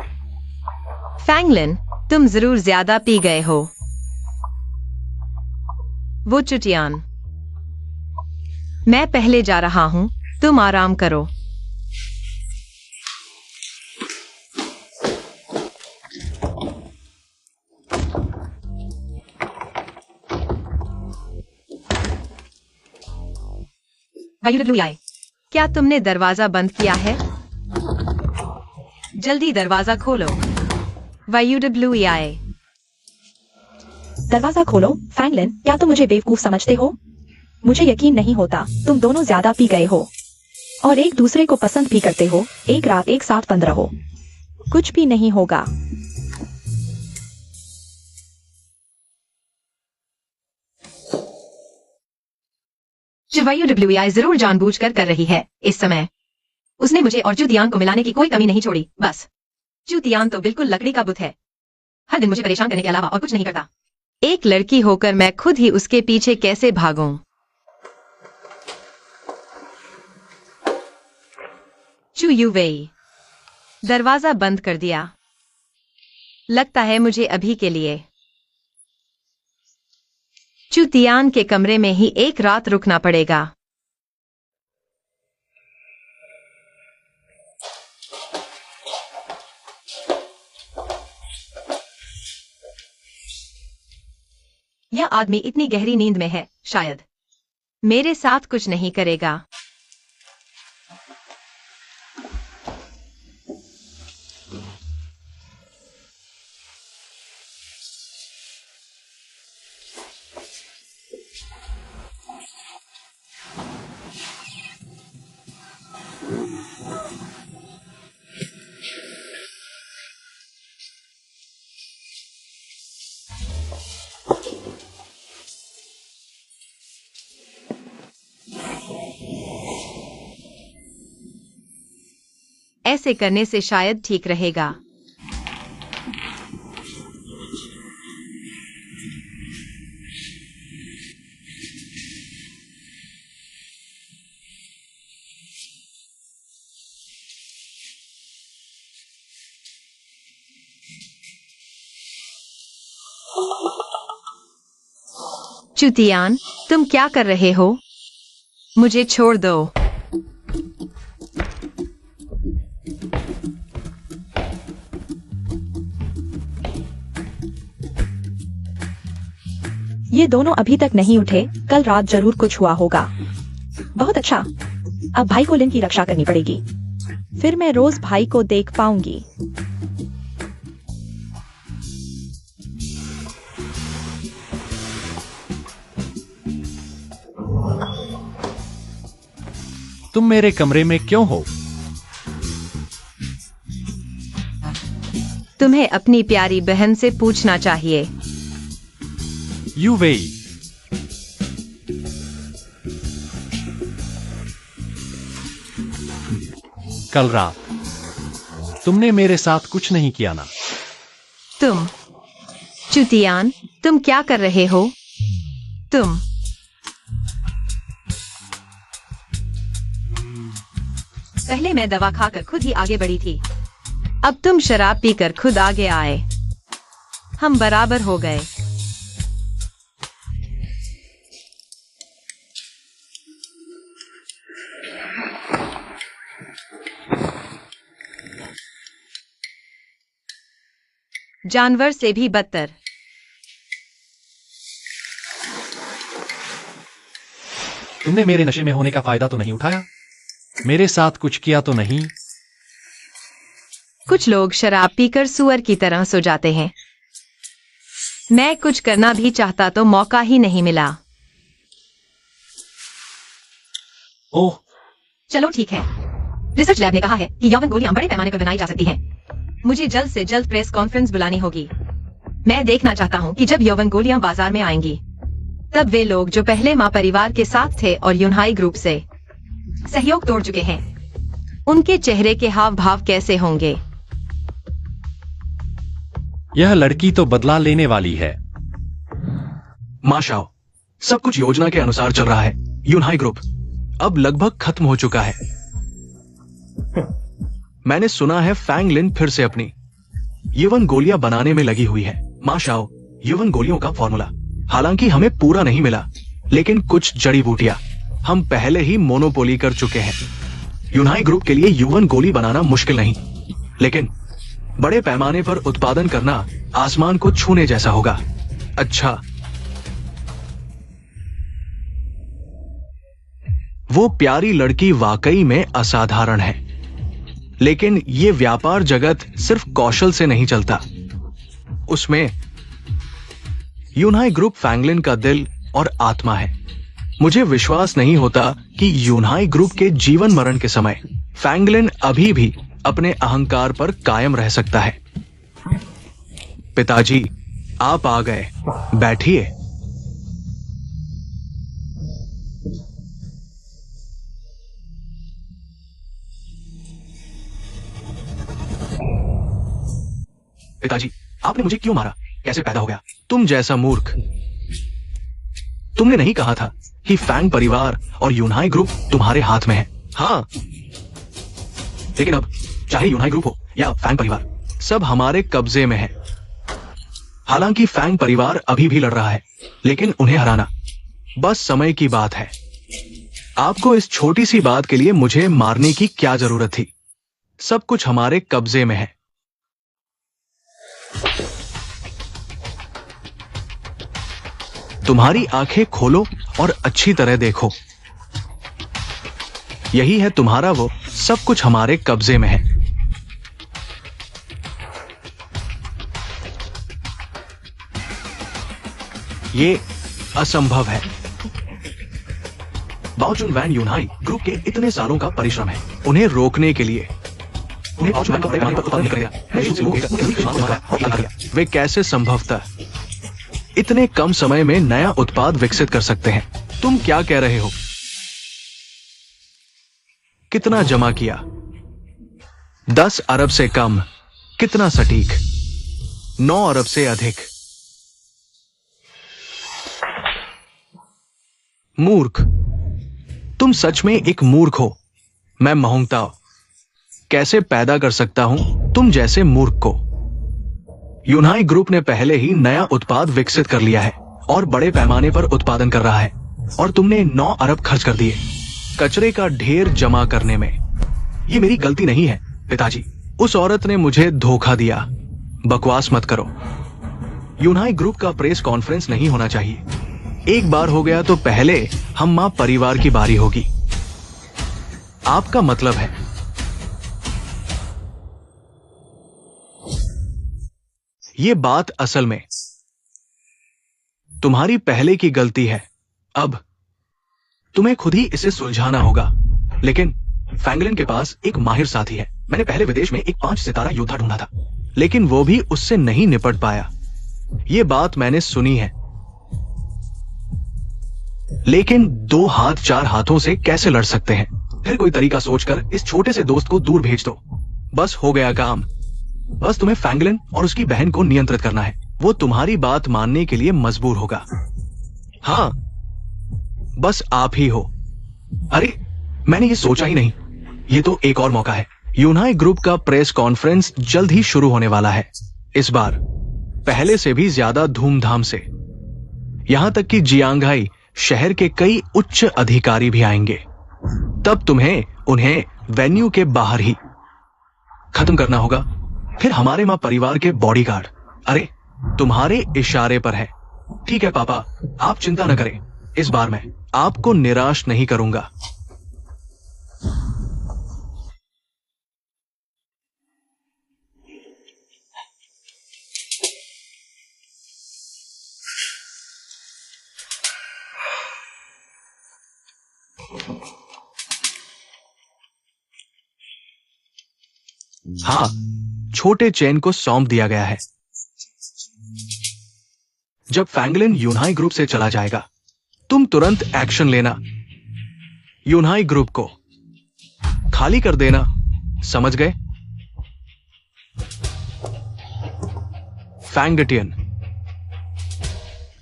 फैंगलिन, तुम जरूर ज्यादा पी गए हो। वो चुटियान। मैं पहले जा रहा हूं, तुम आराम करो। YWI, क्या तुमने दरवाजा बंद किया है? जल्दी दरवाजा खोलो। YWI। दरवाजा खोलो। फैंगलिन, क्या तुम मुझे बेवकूफ समझते हो? मुझे यकीन नहीं होता, तुम दोनों ज्यादा पी गए हो और एक दूसरे को पसंद भी करते हो। एक रात एक साथ 15 हो। कुछ भी नहीं होगा। YWI जरूर जानबूझकर कर रही है इस समय। उसने मुझे और चुतियान को मिलाने की कोई कमी नहीं छोड़ी, बस। चुतियान तो बिल्कुल लकड़ी का बुत है, हर दिन मुझे परेशान करने के अलावा और कुछ नहीं करता। एक लड़की होकर मैं खुद ही उसके पीछे कैसे भागूं? चू यूवेई। दरवाजा बंद कर दिया। लगता है मुझे अभी के लिए चुतियान के कमरे में ही एक रात रुकना पड़ेगा। यह आदमी इतनी गहरी नींद में है, शायद मेरे साथ कुछ नहीं करेगा। ऐसे करने से शायद ठीक रहेगा। चुतियान, तुम क्या कर रहे हो? मुझे छोड़ दो। ये दोनों अभी तक नहीं उठे, कल रात जरूर कुछ हुआ होगा। बहुत अच्छा, अब भाई को लिन की रक्षा करनी पड़ेगी, फिर मैं रोज भाई को देख पाऊंगी। तुम मेरे कमरे में क्यों हो? तुम्हें अपनी प्यारी बहन से पूछना चाहिए। यूवेई, कल रात तुमने मेरे साथ कुछ नहीं किया ना? तुम चुतियान, तुम क्या कर रहे हो? तुम पहले मैं दवा खाकर खुद ही आगे बढ़ी थी, अब तुम शराब पीकर खुद आगे आए। हम बराबर हो गए। जानवर से भी बदतर। तुमने मेरे नशे में होने का फायदा तो नहीं उठाया? मेरे साथ कुछ किया तो नहीं? कुछ लोग शराब पीकर सुअर की तरह सो जाते हैं। मैं कुछ करना भी चाहता तो मौका ही नहीं मिला। ओह, चलो ठीक है। रिसर्च लैब ने कहा है कि यौवन गोलियां बड़े पैमाने पर बनाई जा सकती हैं। मुझे जल्द से जल्द प्रेस कॉन्फ्रेंस बुलानी होगी। मैं देखना चाहता हूँ कि जब यौवन गोलियां बाजार में आएंगी, तब वे लोग जो पहले माँ परिवार के साथ थे और यूनहाई ग्रुप से सहयोग तोड़ चुके हैं, उनके चेहरे के हाव भाव कैसे होंगे। यह लड़की तो बदला लेने वाली है। मां शाओ, सब कुछ योजना के अनुसार चल रहा है। यूनहाई ग्रुप अब लगभग खत्म हो चुका है। मैंने सुना है फैंग लिन फिर से अपनी यौवन गोलियां बनाने में लगी हुई है। मां शाओ, यौवन गोलियों का फॉर्मूला हालांकि हमें पूरा नहीं मिला, लेकिन कुछ जड़ी बूटियां हम पहले ही मोनोपोली कर चुके हैं। यूनहाई ग्रुप के लिए यौवन गोली बनाना मुश्किल नहीं, लेकिन बड़े पैमाने पर उत्पादन करना आसमान को छूने जैसा होगा। अच्छा, वो प्यारी लड़की वाकई में असाधारण है, लेकिन ये व्यापार जगत सिर्फ कौशल से नहीं चलता। उसमें यूनहाई ग्रुप फैंगलिन का दिल और आत्मा है। मुझे विश्वास नहीं होता कि यूनहाई ग्रुप के जीवन मरण के समय फैंगलिन अभी भी अपने अहंकार पर कायम रह सकता है। पिताजी, आप आ गए, बैठिए। पिताजी, आपने मुझे क्यों मारा? कैसे पैदा हो गया? तुम जैसा मूर्ख। तुमने नहीं कहा था कि फैंग परिवार और यूनहाई ग्रुप तुम्हारे हाथ में है? हाँ, लेकिन अब चाहे यूनहाई ग्रुप हो या फैंग परिवार, सब हमारे कब्जे में है। हालांकि फैंग परिवार अभी भी लड़ रहा है, लेकिन उन्हें हराना बस समय की बात है। आपको इस छोटी सी बात के लिए मुझे मारने की क्या जरूरत थी? सब कुछ हमारे कब्जे में है। तुम्हारी आंखें खोलो और अच्छी तरह देखो। यही है तुम्हारा वो सब कुछ हमारे कब्जे में है। ये असंभव है। बाओचुन वैन यूनहाई ग्रुप के इतने सालों का परिश्रम है, उन्हें रोकने के लिए वे कैसे संभवतः इतने कम समय में नया उत्पाद विकसित कर सकते हैं? तुम क्या कह रहे हो? कितना जमा किया? 10 अरब से कम? कितना सटीक? 9 अरब से अधिक? मूर्ख, तुम सच में एक मूर्ख हो। मैं महंगताओ कैसे पैदा कर सकता हूं तुम जैसे मूर्ख को? यूनहाई ग्रुप ने पहले ही नया उत्पाद विकसित कर लिया है और बड़े पैमाने पर उत्पादन कर रहा है और तुमने 9 अरब खर्च कर दिए कचरे का ढेर जमा करने में। ये मेरी गलती नहीं है पिताजी। उस औरत ने मुझे धोखा दिया। बकवास मत करो। यूनाई ग्रुप का प्रेस कॉन्फ्रेंस नहीं होना चाहिए। एक बार हो गया तो पहले हम मां परिवार की बारी होगी। आपका मतलब है? ये बात असल में तुम्हारी पहले की गलती है। अब तुम्हें खुद ही इसे सुलझाना होगा। लेकिन फैंगलिन के पास एक माहिर साथी है। मैंने पहले विदेश में एक 5 सितारा योद्धा ढूंढा था, लेकिन वो भी उससे नहीं निपट पाया। ये बात मैंने सुनी है। लेकिन 2 हाथ 4 हाथों से कैसे लड़ सकते हैं? फिर कोई तरीका सोचकर इस छोटे से दोस्त को दूर भेज दो। बस हो गया काम। बस तुम्हें फैंगलिन और उसकी बहन को नियंत्रित करना है। वो तुम्हारी बात मानने के लिए मजबूर होगा। हाँ, बस आप ही हो। अरे, मैंने ये सोचा ही नहीं। ये तो एक और मौका है। यूनाई ग्रुप का प्रेस कॉन्फ्रेंस जल्द ही शुरू होने वाला है। इस बार पहले से भी ज्यादा धूमधाम से। यहां तक कि जियांगहाई शहर के कई उच्च अधिकारी भी आएंगे। तब तुम्हें उन्हें वेन्यू के बाहर ही खत्म करना होगा। फिर हमारे मां परिवार के बॉडीगार्ड, अरे, तुम्हारे इशारे पर है। ठीक है पापा, आप चिंता न करें। इस बार मैं आपको निराश नहीं करूंगा। हाँ, छोटे चेन को सौंप दिया गया है। जब फैंगलिन यूनाई ग्रुप से चला जाएगा, तुम तुरंत एक्शन लेना। यूनाई ग्रुप को खाली कर देना, समझ गए? फैंगटियन,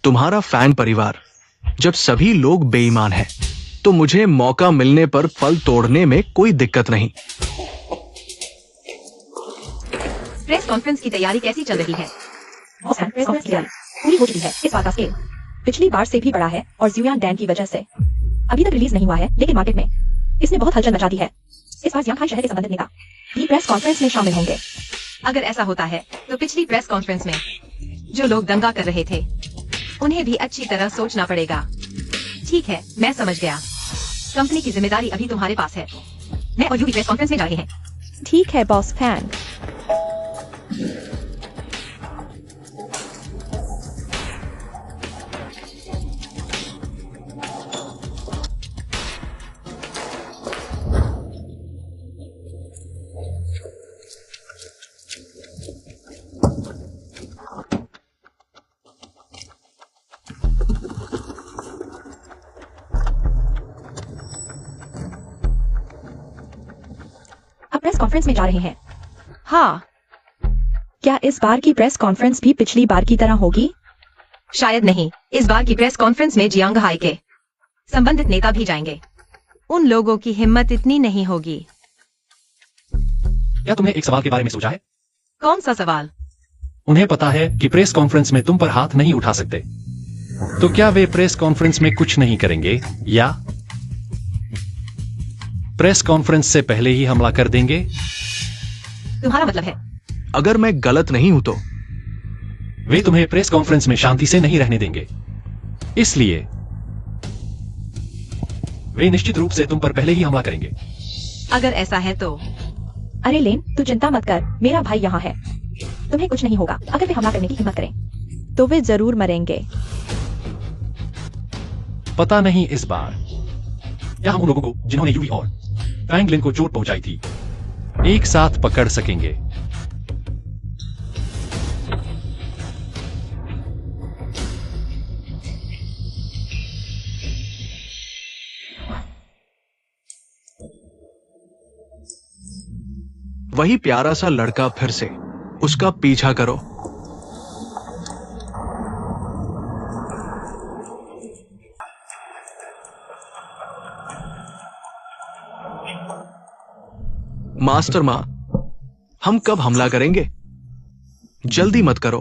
तुम्हारा फैंग परिवार, जब सभी लोग बेईमान हैं, तो मुझे मौका मिलने पर फल तोड़ने में कोई दिक्कत नहीं। प्रेस कॉन्फ्रेंस की तैयारी कैसी चल रही है? प्रेस कॉन्फ्रेंस की तैयारी पूरी हो चुकी है। इस बार का स्केल पिछली बार से भी बड़ा है और जियांग डैन की वजह से अभी तक रिलीज नहीं हुआ है, लेकिन मार्केट में इसने बहुत हलचल मचा दी है। इस बार जियांगहाई शहर के संबंधित नेता भी प्रेस कॉन्फ्रेंस में शामिल होंगे। अगर ऐसा होता है तो पिछली प्रेस कॉन्फ्रेंस में जो लोग दंगा कर रहे थे, उन्हें भी अच्छी तरह सोचना पड़ेगा। ठीक है, मैं समझ गया। कंपनी की जिम्मेदारी अभी तुम्हारे पास है। मैं और यूवी प्रेस कॉन्फ्रेंस में जा रहे हैं। ठीक है बॉस फैंग। प्रेस कॉन्फ्रेंस में जा रहे हैं। हाँ, क्या इस बार की प्रेस कॉन्फ्रेंस भी पिछली बार की तरह होगी? शायद नहीं। इस बार की प्रेस कॉन्फ्रेंस में जियांगहाई के संबंधित नेता भी जाएंगे। उन लोगों की हिम्मत इतनी नहीं होगी। क्या तुमने एक सवाल के बारे में सोचा है? कौन सा सवाल? उन्हें पता है कि प्रेस कॉन्फ्रेंस में तुम पर हाथ नहीं उठा सकते, तो क्या वे प्रेस कॉन्फ्रेंस में कुछ नहीं करेंगे या प्रेस कॉन्फ्रेंस से पहले ही हमला कर देंगे? तुम्हारा मतलब है? अगर मैं गलत नहीं हूं तो वे तुम्हें प्रेस कॉन्फ्रेंस में शांति से नहीं रहने देंगे, इसलिए वे निश्चित रूप से तुम पर पहले ही हमला करेंगे। अगर ऐसा है तो? अरे लेन, तू चिंता मत कर, मेरा भाई यहाँ है। तुम्हें कुछ नहीं होगा। अगर वे हमला करने की हिम्मत करें तो वे जरूर मरेंगे। पता नहीं इस बार क्या हम उन लोगों को जिन्होंने यूवी और फैंगलिन को चोट पहुंचाई थी एक साथ पकड़ सकेंगे। वही प्यारा सा लड़का फिर से, उसका पीछा करो। मास्टर मां, हम कब हमला करेंगे? जल्दी मत करो।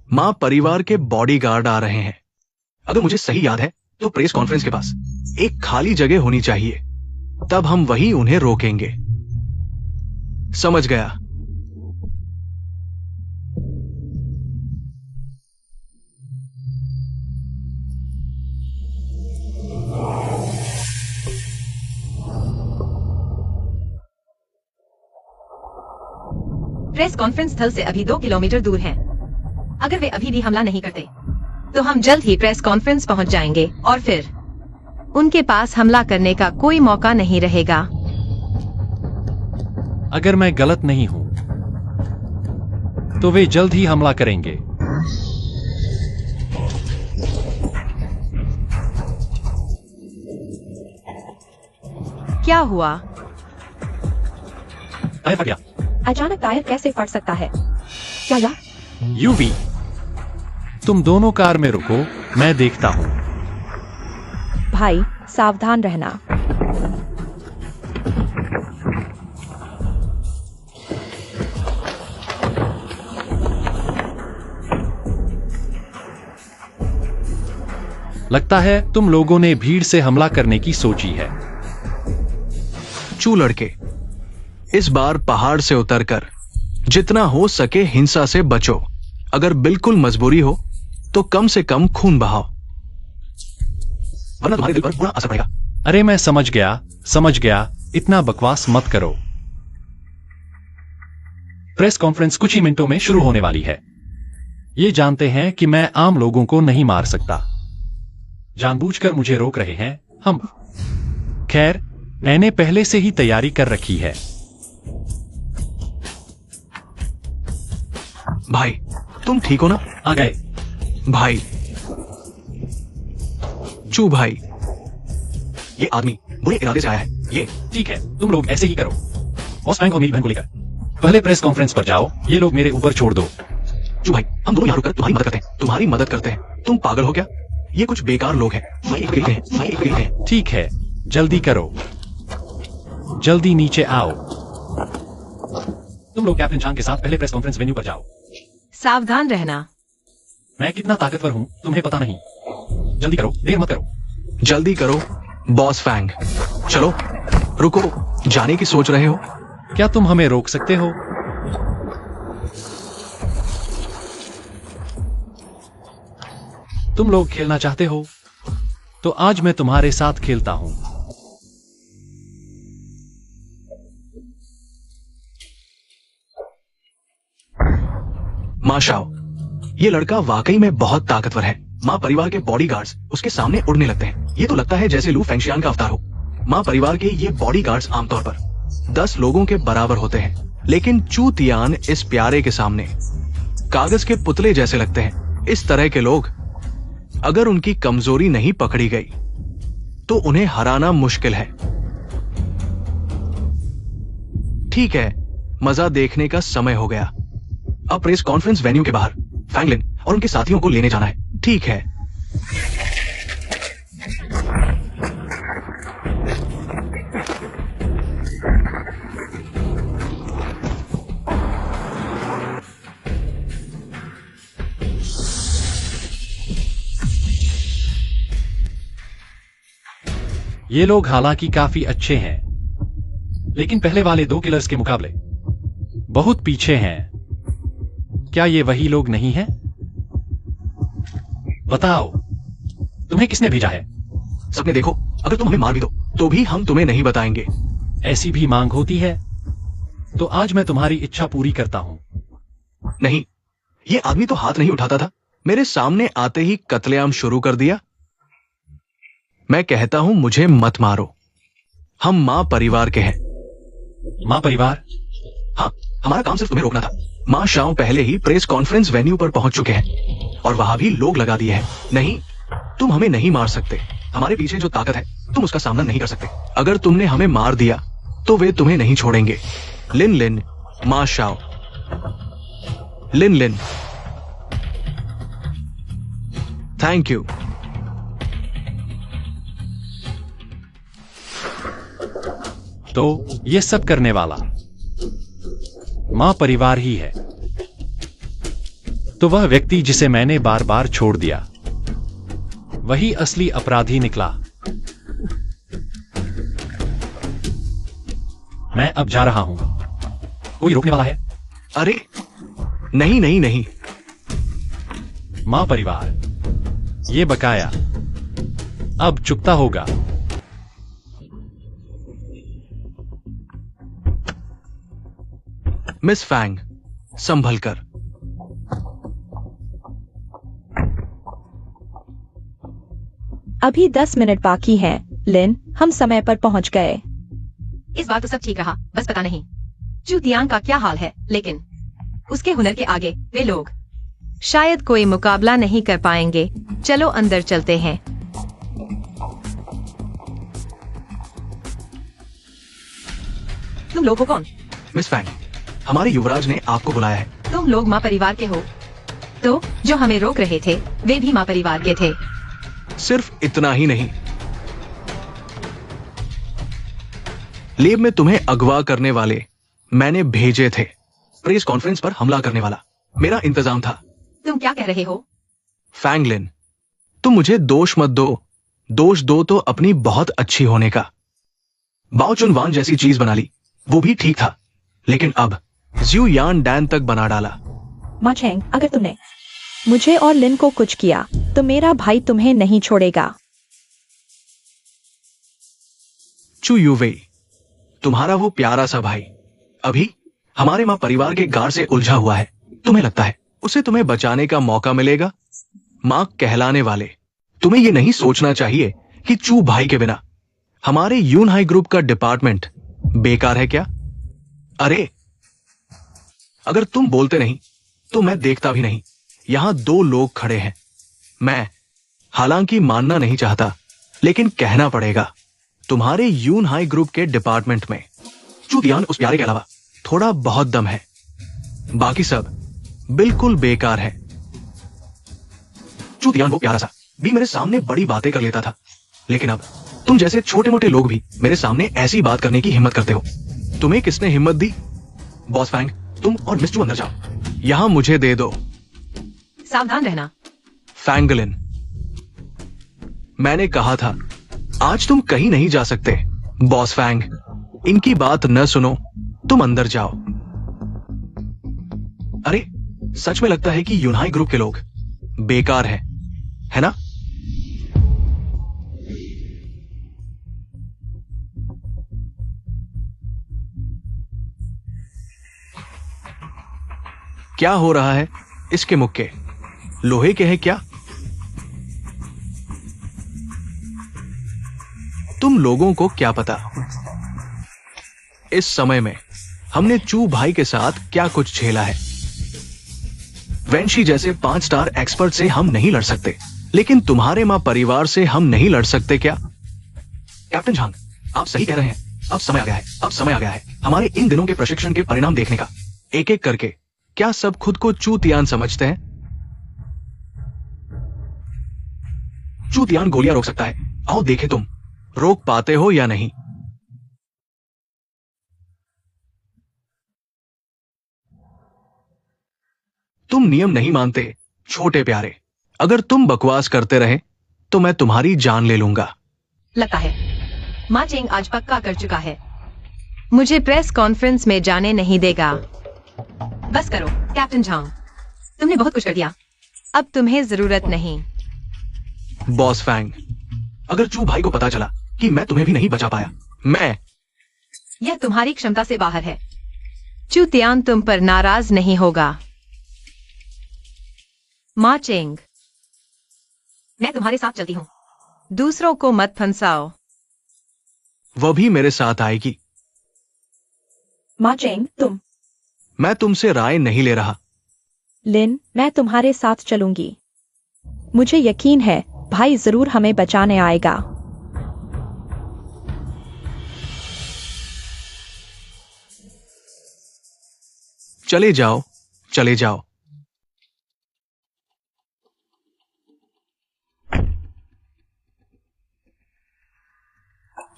मां परिवार के बॉडीगार्ड आ रहे हैं। अगर मुझे सही याद है तो प्रेस कॉन्फ्रेंस के पास एक खाली जगह होनी चाहिए, तब हम वहीं उन्हें रोकेंगे। समझ गया। प्रेस कॉन्फ्रेंस स्थल से अभी 2 किलोमीटर दूर हैं। अगर वे अभी भी हमला नहीं करते तो हम जल्द ही प्रेस कॉन्फ्रेंस पहुंच जाएंगे और फिर उनके पास हमला करने का कोई मौका नहीं रहेगा। अगर मैं गलत नहीं हूं तो वे जल्द ही हमला करेंगे। क्या हुआ? टायर फट गया। अचानक टायर कैसे फट सकता है? क्या यह? यूवी, तुम दोनों कार में रुको, मैं देखता हूं। भाई सावधान रहना। लगता है तुम लोगों ने भीड़ से हमला करने की सोची है। चू लड़के, इस बार पहाड़ से उतरकर जितना हो सके हिंसा से बचो। अगर बिल्कुल मजबूरी हो तो कम से कम खून बहाओ, वरना तुम्हारे दिल पर बुरा असर पड़ेगा। अरे मैं समझ गया, इतना बकवास मत करो। प्रेस कॉन्फ्रेंस कुछ ही मिनटों में शुरू होने वाली है। ये जानते हैं कि मैं आम लोगों को नहीं मार सकता, जानबूझकर मुझे रोक रहे हैं हम। खैर, मैंने पहले से ही तैयारी कर रखी है। भाई तुम ठीक हो ना? आ गए भाई चू भाई, ये आदमी बुरे इरादे से आया है। ये ठीक है, तुम लोग ऐसे ही करो। बॉस फ्रैंक और मेरी बहन को लेकर पहले प्रेस कॉन्फ्रेंस पर जाओ। ये लोग मेरे ऊपर छोड़ दो। चू भाई, हम दोनों यहाँ रुककर तुम्हारी मदद करते हैं। तुम पागल हो क्या? ये कुछ बेकार लोग हैं। भाई एक वकील हैं। ठीक है, जल्दी करो, जल्दी नीचे आओ। तुम लोग कैप्टन चांग के साथ पहले प्रेस कॉन्फ्रेंस वेन्यू पर जाओ। सावधान रहना। मैं कितना ताकतवर हूं तुम्हें पता नहीं। जल्दी करो, देर मत करो। जल्दी करो बॉस फैंग। चलो, रुको, जाने की सोच रहे हो? क्या तुम हमें रोक सकते हो? तुम लोग खेलना चाहते हो तो आज मैं तुम्हारे साथ खेलता हूं। मां शाओ, ये लड़का वाकई में बहुत ताकतवर है। मां परिवार के बॉडीगार्ड्स उसके सामने उड़ने लगते हैं। ये तो लगता है जैसे लू फेंगशियान का अवतार हो। मां परिवार के ये बॉडीगार्ड्स आमतौर पर 10 लोगों के बराबर होते हैं, लेकिन चू तियान इस प्यारे के सामने कागज के पुतले जैसे लगते हैं। इस तरह के लोग, अगर उनकी कमजोरी नहीं पकड़ी गई तो उन्हें हराना मुश्किल है। ठीक है, मजा देखने का समय हो गया। अब प्रेस कॉन्फ्रेंस वेन्यू के बाहर फैंगलिन और उनके साथियों को लेने जाना है। ठीक है। ये लोग हालांकि काफी अच्छे हैं, लेकिन पहले वाले 2 किलर्स के मुकाबले बहुत पीछे हैं। क्या ये वही लोग नहीं हैं? बताओ, तुम्हें किसने भेजा है? सबने देखो, अगर तुम हमें मार भी दो तो भी हम तुम्हें नहीं बताएंगे। ऐसी भी मांग होती है तो आज मैं तुम्हारी इच्छा पूरी करता हूं। नहीं, ये आदमी तो हाथ नहीं उठाता था, मेरे सामने आते ही कत्लेआम शुरू कर दिया। मैं कहता हूं मुझे मत मारो, हम मां परिवार के हैं। मां परिवार? हाँ, हमारा काम सिर्फ तुम्हें रोकना था। मां शाओ पहले ही प्रेस कॉन्फ्रेंस वेन्यू पर पहुंच चुके हैं और वहां भी लोग लगा दिए हैं। नहीं, तुम हमें नहीं मार सकते। हमारे पीछे जो ताकत है तुम उसका सामना नहीं कर सकते। अगर तुमने हमें मार दिया तो वे तुम्हें नहीं छोड़ेंगे। Lin Lin, Ma Shao. Lin Lin, thank you. तो ये सब करने वाला मां परिवार ही है। तो वह व्यक्ति जिसे मैंने बार बार छोड़ दिया, वही असली अपराधी निकला। मैं अब जा रहा हूं। कोई रोकने वाला है? अरे नहीं नहीं नहीं। मां परिवार, ये बकाया अब चुकता होगा। मिस फैंग, संभल कर। अभी 10 मिनट बाकी हैं। लिन, हम समय पर पहुंच गए। इस बार तो सब ठीक रहा, बस पता नहीं चू तियांग का क्या हाल है, लेकिन उसके हुनर के आगे वे लोग शायद कोई मुकाबला नहीं कर पाएंगे। चलो अंदर चलते हैं। तुम लोग हो कौन? मिस फैंग, हमारे युवराज ने आपको बुलाया है। तुम लोग माँ परिवार के हो? तो जो हमें रोक रहे थे वे भी माँ परिवार के थे? सिर्फ इतना ही नहीं, लेब में तुम्हें अगवा करने वाले मैंने भेजे थे। प्रेस कॉन्फ्रेंस पर हमला करने वाला मेरा इंतजाम था। तुम क्या कह रहे हो? फैंगलिन, तुम मुझे दोष मत दो। दोष दो तो अपनी बहुत अच्छी होने का। बाओ चुनवान जैसी चीज बना ली, वो भी ठीक था, लेकिन अब ज्यू यान डैन तक बना डाला। माँ चेंग, अगर तुमने मुझे और लिन को कुछ किया तो मेरा भाई तुम्हें नहीं छोड़ेगा। चू यूवेई, तुम्हारा वो प्यारा सा भाई अभी हमारे मां परिवार के गार से उलझा हुआ है। तुम्हें लगता है उसे तुम्हें बचाने का मौका मिलेगा? मां कहलाने वाले, तुम्हें ये नहीं सोचना चाहिए कि चू भाई के बिना हमारे यूनहाई ग्रुप का डिपार्टमेंट बेकार है क्या? अरे अगर तुम बोलते नहीं तो मैं देखता भी नहीं। यहां 2 लोग खड़े हैं। मैं हालांकि मानना नहीं चाहता, लेकिन कहना पड़ेगा, तुम्हारे यूनहाई ग्रुप के डिपार्टमेंट में चू तियान उस प्यारे के अलावा थोड़ा बहुत दम है, बाकी सब बिल्कुल बेकार है। चू तियान वो प्यारा सा भी मेरे सामने बड़ी बातें कर लेता था, लेकिन अब तुम जैसे छोटे मोटे लोग भी मेरे सामने ऐसी बात करने की हिम्मत करते हो। तुम्हें किसने हिम्मत दी? बॉस फैंग, तुम और मिस चू अंदर जाओ। यहां मुझे दे दो। सावधान रहना। फैंगलिन, मैंने कहा था आज तुम कहीं नहीं जा सकते। बॉस फैंग, इनकी बात न सुनो, तुम अंदर जाओ। अरे सच में लगता है कि यूनहाई ग्रुप के लोग बेकार हैं, है ना? क्या हो रहा है? इसके मुक्के लोहे के हैं क्या? तुम लोगों को क्या पता इस समय में हमने चू भाई के साथ क्या कुछ झेला है। वेंशी जैसे 5 स्टार एक्सपर्ट से हम नहीं लड़ सकते, लेकिन तुम्हारे मां परिवार से हम नहीं लड़ सकते क्या? कैप्टन झांग, आप सही कह रहे हैं। अब समय आ गया है, अब समय आ गया है हमारे इन दिनों के प्रशिक्षण के परिणाम देखने का। एक एक करके क्या सब खुद को चू तियान समझते हैं? चू तियान गोलियां रोक सकता है। आओ देखे तुम रोक पाते हो या नहीं। तुम नियम नहीं मानते छोटे प्यारे। अगर तुम बकवास करते रहे तो मैं तुम्हारी जान ले लूंगा। लगता है माँ चेंग आज पक्का कर चुका है, मुझे प्रेस कॉन्फ्रेंस में जाने नहीं देगा। बस करो कैप्टन झांग, तुमने बहुत कुछ कर दिया, अब तुम्हें जरूरत नहीं। बॉस फैंग, अगर चू भाई को पता चला कि मैं तुम्हें भी नहीं बचा पाया, यह तुम्हारी क्षमता से बाहर है। चू तियान तुम पर नाराज नहीं होगा। माँ चेंग, मैं तुम्हारे साथ चलती हूँ, दूसरों को मत फंसाओ। वह भी मेरे साथ आएगी। माँ चेंग, तुम। मैं तुमसे राय नहीं ले रहा। लिन, मैं तुम्हारे साथ चलूंगी। मुझे यकीन है भाई जरूर हमें बचाने आएगा। चले जाओ, चले जाओ।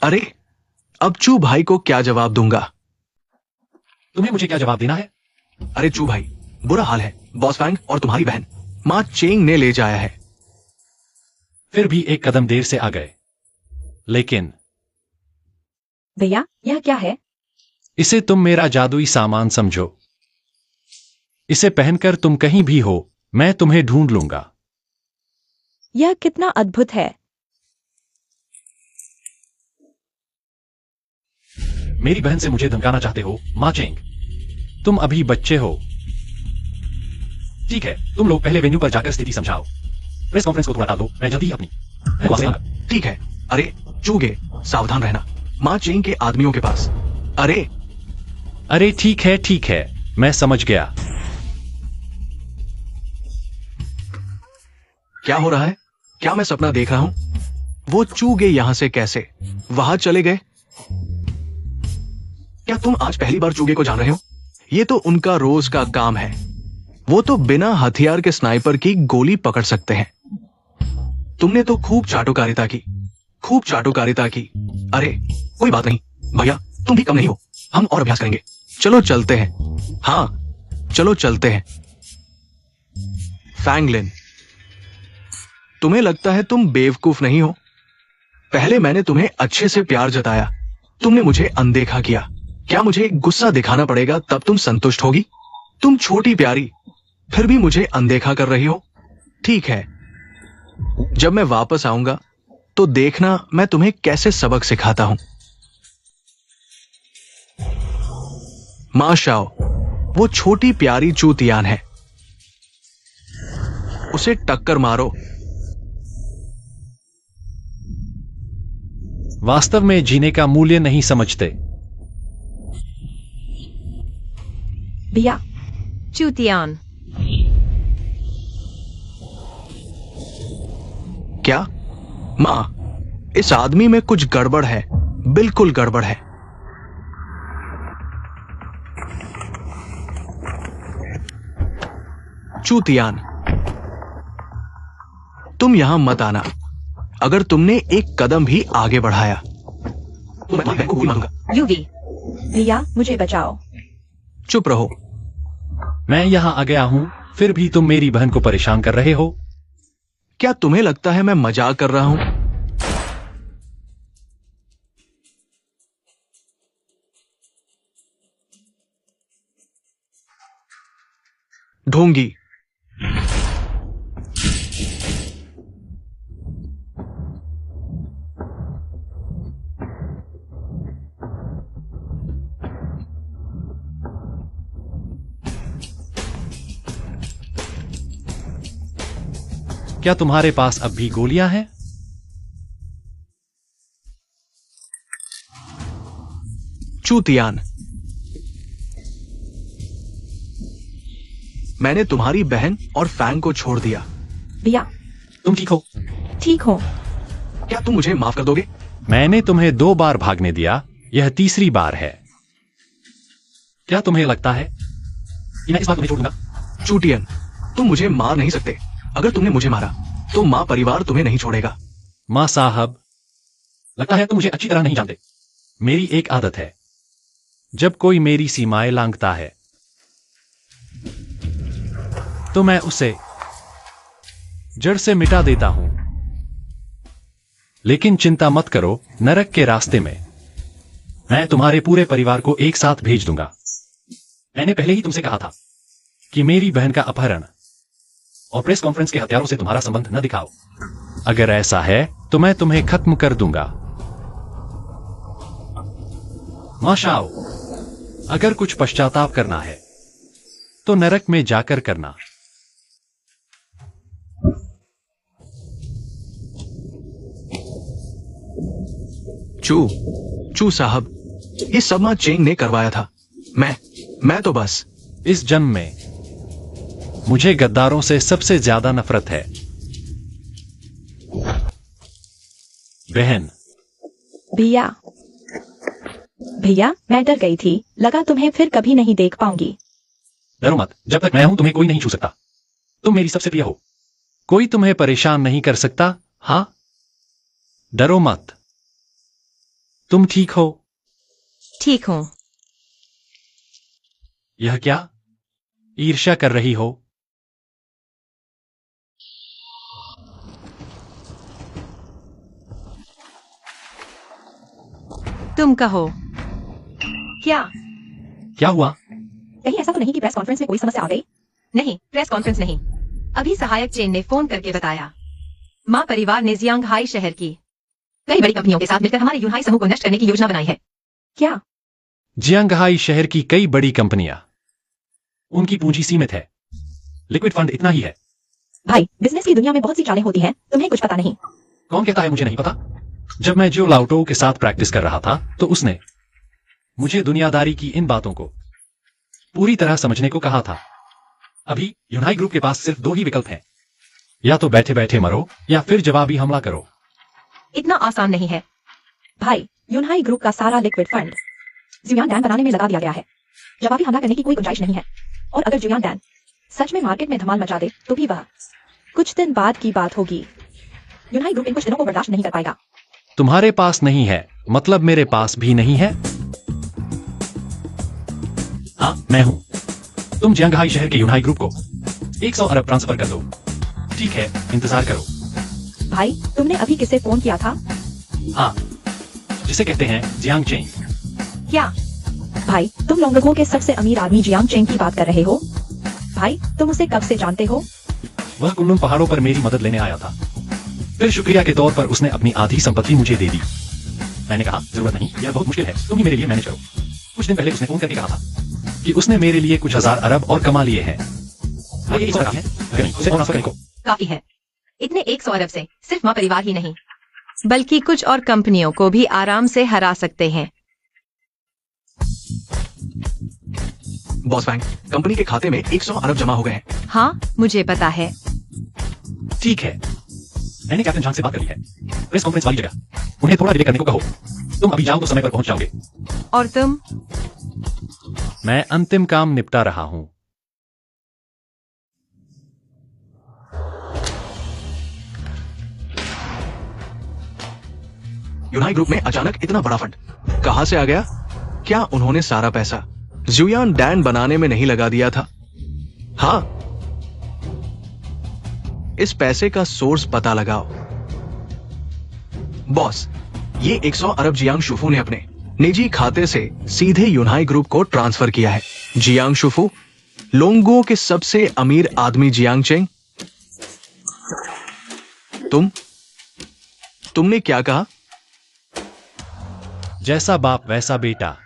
अरे अब चू भाई को क्या जवाब दूंगा? तुम्हें मुझे क्या जवाब देना है? अरे चू भाई, बुरा हाल है, बॉस फैंग और तुम्हारी बहन माँ चेंग ने ले जाया है। फिर भी एक कदम देर से आ गए। लेकिन भैया यह क्या है? इसे तुम मेरा जादुई सामान समझो। इसे पहनकर तुम कहीं भी हो, मैं तुम्हें ढूंढ लूंगा। यह कितना अद्भुत है। मेरी बहन से मुझे धमकाना चाहते हो माँ चेंग? तुम अभी बच्चे हो। ठीक है, तुम लोग पहले वेन्यू पर जाकर स्थिति समझाओ। प्रेस कॉन्फ्रेंस को थोड़ा टाल दो, मैं जल्दी ही अपनी वहां से आऊंगा। ठीक है। अरे चूगे, सावधान रहना माँ चेंग के आदमियों के पास। अरे ठीक है, मैं समझ गया। क्या हो रहा है? क्या मैं सपना देख रहा हूं? वो चूगे यहां से कैसे वहां चले गए? क्या तुम आज पहली बार चूगे को जान रहे हो? ये तो उनका रोज का काम है। वो तो बिना हथियार के स्नाइपर की गोली पकड़ सकते हैं। तुमने तो खूब चाटुकारिता की। अरे कोई बात नहीं भैया, तुम भी कम नहीं हो। हम और अभ्यास करेंगे। चलो चलते हैं। हाँ चलो चलते हैं। फैंगलिन, तुम्हें लगता है तुम बेवकूफ नहीं हो? पहले मैंने तुम्हें अच्छे से प्यार जताया, तुमने मुझे अनदेखा किया। क्या मुझे गुस्सा दिखाना पड़ेगा तब तुम संतुष्ट होगी? तुम छोटी प्यारी, फिर भी मुझे अनदेखा कर रही हो। ठीक है, जब मैं वापस आऊंगा तो देखना मैं तुम्हें कैसे सबक सिखाता हूं। मां शाओ, वो छोटी प्यारी चूतियान है, उसे टक्कर मारो। वास्तव में जीने का मूल्य नहीं समझते। भैया चूतियान। क्या? मां, इस आदमी में कुछ गड़बड़ है, बिल्कुल गड़बड़ है। चूतियान, तुम यहां मत आना। अगर तुमने एक कदम भी आगे बढ़ाया तो मैं तुम्हारी बहन को गोली मारूंगा। यूवी। भैया मुझे बचाओ। चुप रहो। मैं यहां आ गया हूं, फिर भी तुम मेरी बहन को परेशान कर रहे हो। क्या तुम्हें लगता है मैं मजाक कर रहा हूं? ढोंगी, क्या तुम्हारे पास अब भी गोलियां हैं? चूतियान, मैंने तुम्हारी बहन और फैंग को छोड़ दिया। भैया तुम ठीक हो? ठीक हो? क्या तुम मुझे माफ कर दोगे? मैंने तुम्हें 2 बार भागने दिया, यह तीसरी बार है। क्या तुम्हें लगता है कि मैं इस बार तुम्हें छोड़ दूंगा? चूटियन, तुम मुझे मार नहीं सकते। अगर तुमने मुझे मारा तो मां परिवार तुम्हें नहीं छोड़ेगा। मां साहब, लगता है तुम मुझे अच्छी तरह नहीं जानते। मेरी एक आदत है, जब कोई मेरी सीमाएं लांघता है तो मैं उसे जड़ से मिटा देता हूं। लेकिन चिंता मत करो, नरक के रास्ते में मैं तुम्हारे पूरे परिवार को एक साथ भेज दूंगा। मैंने पहले ही तुमसे कहा था कि मेरी बहन का अपहरण और प्रेस कॉन्फ्रेंस के हथियारों से तुम्हारा संबंध न दिखाओ। अगर ऐसा है तो मैं तुम्हें खत्म कर दूंगा। मां शाओ, अगर कुछ पश्चाताप करना है तो नरक में जाकर करना। चू साहब, ये सब मां चेंग ने करवाया था। मैं तो बस। इस जन्म में मुझे गद्दारों से सबसे ज्यादा नफरत है। बहन। भैया मैं डर गई थी, लगा तुम्हें फिर कभी नहीं देख पाऊंगी। डरो मत, जब तक मैं हूं तुम्हें कोई नहीं छू सकता। तुम मेरी सबसे प्रिय हो, कोई तुम्हें परेशान नहीं कर सकता। हाँ, डरो मत। तुम ठीक हो? ठीक हूं। यह क्या ईर्ष्या कर रही हो? तुम कहो। क्या? क्या हुआ? कहीं ऐसा तो नहीं कि प्रेस कॉन्फ्रेंस में कोई समस्या आ गई? नहीं, प्रेस कॉन्फ्रेंस नहीं। अभी सहायक चेन ने फोन करके बताया। माँ परिवार ने जियांगहाई शहर की कई बड़ी कंपनियों के साथ मिलकर हमारे यूनहाई समूह को नष्ट करने की योजना बनाई है। क्या? जियांगहाई शहर की कई बड़ी कंपनियां, उनकी पूंजी सीमित है, लिक्विड फंड इतना ही है। भाई, बिजनेस की दुनिया में बहुत सी चालें होती हैं, तुम्हें कुछ पता नहीं। कौन कहता है मुझे नहीं पता? जब मैं जो लाउटो के साथ प्रैक्टिस कर रहा था तो उसने मुझे दुनियादारी की इन बातों को पूरी तरह समझने को कहा था। अभी यूनहाई ग्रुप के पास सिर्फ 2 ही विकल्प हैं, या तो बैठे बैठे मरो या फिर जवाबी हमला करो। इतना आसान नहीं है। भाई, यूनहाई ग्रुप का सारा लिक्विड फंड जुयान डैन बनाने में लगा दिया गया है। जवाबी हमला करने की कोई गुंजाइश नहीं है। और अगर जुयान डैन सच में मार्केट में धमाल मचा दे तो भी वह कुछ दिन बाद की बात होगी। यूनहाई ग्रुप इन कुछ दिनों को बर्दाश्त नहीं कर पाएगा। तुम्हारे पास नहीं है मतलब मेरे पास भी नहीं है? हाँ, मैं हूं। तुम जियांगहाई शहर के यूनहाई ग्रुप को 100 अरब ट्रांसफर कर दो। ठीक है, इंतजार करो। भाई, तुमने अभी किसे फोन किया था? हाँ, जिसे कहते हैं जियांग चेंग। क्या? भाई, तुम लोंगगो के सबसे अमीर आदमी जियांग चेंग की बात कर रहे हो? भाई, तुम उसे कब से जानते हो? वह कुनलुन पहाड़ों पर मेरी मदद लेने आया था। फिर शुक्रिया के तौर पर उसने अपनी आधी संपत्ति मुझे दे दी। मैंने कहा जरूरत नहीं, यह बहुत मुश्किल है, तुम ही मेरे लिए मैनेज करो। कुछ दिन पहले उसने फोन करके कहा था कि उसने मेरे लिए कुछ 1000 अरब और कमा लिए हैं। ये 100 है, अगर नहीं, उसे और ट्रांसफर करने को। काफी है। इतने 100 अरब से सिर्फ माँ परिवार ही नहीं बल्कि कुछ और कंपनियों को भी आराम से हरा सकते हैं। बॉस बैंक, कंपनी के खाते में 100 अरब जमा हो गए हैं। हाँ, मुझे पता है। ठीक है, मैंने कैप्टन झांग से बात कर ली है। प्रेस कॉन्फ्रेंस वाली जगह उन्हें थोड़ा डिले करने को कहो। तुम अभी जाओ तो समय पर पहुंच जाओगे। और तुम? मैं अंतिम काम निपटा रहा हूं। यूनाई ग्रुप में अचानक इतना बड़ा फंड कहां से आ गया? क्या उन्होंने सारा पैसा जुयान डैन बनाने में नहीं लगा दिया था? हाँ, इस पैसे का सोर्स पता लगाओ। बॉस, ये 100 अरब जियांग शुफू ने अपने निजी खाते से सीधे यूनहाई ग्रुप को ट्रांसफर किया है। जियांग शुफू, लोंगो के सबसे अमीर आदमी जियांग चेंग। तुमने क्या कहा? जैसा बाप वैसा बेटा।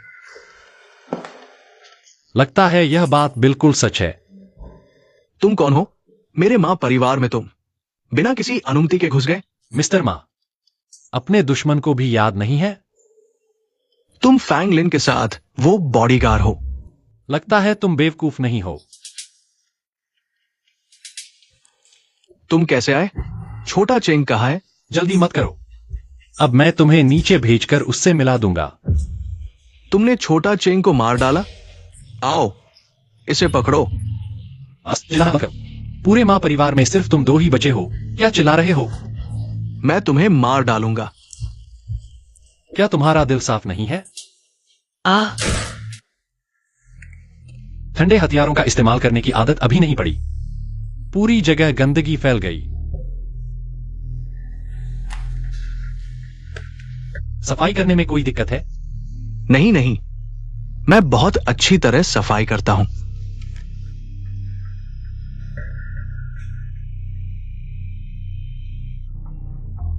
लगता है यह बात बिल्कुल सच है। तुम कौन हो? मेरे मां परिवार में तुम बिना किसी अनुमति के घुस गए? मिस्टर मा, अपने दुश्मन को भी याद नहीं है? तुम फैंग लिन के साथ वो बॉडीगार्ड हो। लगता है तुम बेवकूफ नहीं हो। तुम कैसे आए? छोटा चेंग कहाँ है? जल्दी मत करो, अब मैं तुम्हें नीचे भेजकर उससे मिला दूंगा। तुमने छोटा चेंग को मार डाला? आओ, इसे पकड़ो। बस चिल्लाना मत करो। पूरे मां परिवार में सिर्फ तुम 2 ही बचे हो, क्या चिल्ला रहे हो? मैं तुम्हें मार डालूंगा। क्या तुम्हारा दिल साफ नहीं है? ठंडे हथियारों का इस्तेमाल करने की आदत अभी नहीं पड़ी। पूरी जगह गंदगी फैल गई। सफाई करने में कोई दिक्कत है? नहीं नहीं, मैं बहुत अच्छी तरह सफाई करता हूं।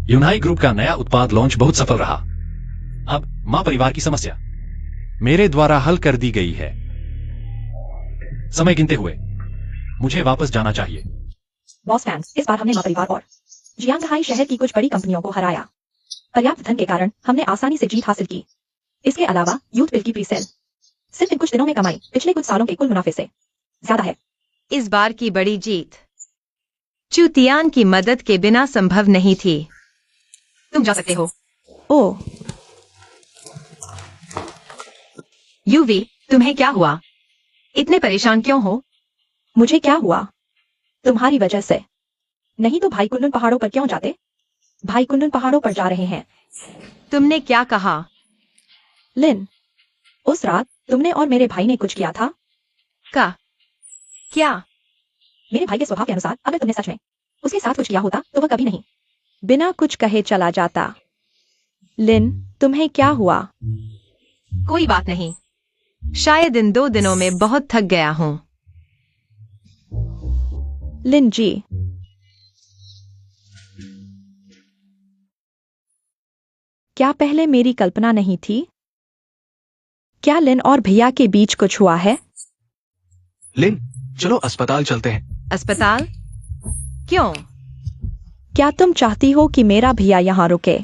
यूनहाई ग्रुप का नया उत्पाद लॉन्च बहुत सफल रहा। अब मां परिवार की समस्या मेरे द्वारा हल कर दी गई है। समय गिनते हुए मुझे वापस जाना चाहिए। बॉस फैंस, इस बार हमने मां परिवार और जियांगहाई शहर की कुछ बड़ी कंपनियों को हराया। पर्याप्त धन के कारण हमने आसानी से जीत हासिल की। इसके अलावा यूथ बिल की प्रीसेल सिर्फ इन कुछ दिनों में कमाई पिछले कुछ सालों के कुल मुनाफे से ज्यादा है। इस बार की बड़ी जीत चूतियान की मदद के बिना संभव नहीं थी। तुम जा सकते हो। ओह, यूवी, तुम्हें क्या हुआ? इतने परेशान क्यों हो? मुझे क्या हुआ? तुम्हारी वजह से। नहीं तो भाई कुनलुन पहाड़ों पर क्यों जाते? भाई कुनलुन पहाड़ों पर जा रहे हैं। तुमने क्या कहा? लिन, उस रात तुमने और मेरे भाई ने कुछ किया था। क्या? मेरे भाई के स्वभाव के अनुसार अगर तुमने सच में उसके साथ कुछ किया होता तो वह कभी नहीं बिना कुछ कहे चला जाता। लिन, तुम्हें क्या हुआ? कोई बात नहीं, शायद इन 2 दिनों में बहुत थक गया हूँ। लिन जी, क्या पहले मेरी कल्पना नहीं थी? क्या लिन और भैया के बीच कुछ हुआ है? लिन, चलो अस्पताल चलते हैं। अस्पताल? क्यों? क्या तुम चाहती हो कि मेरा भैया यहाँ रुके?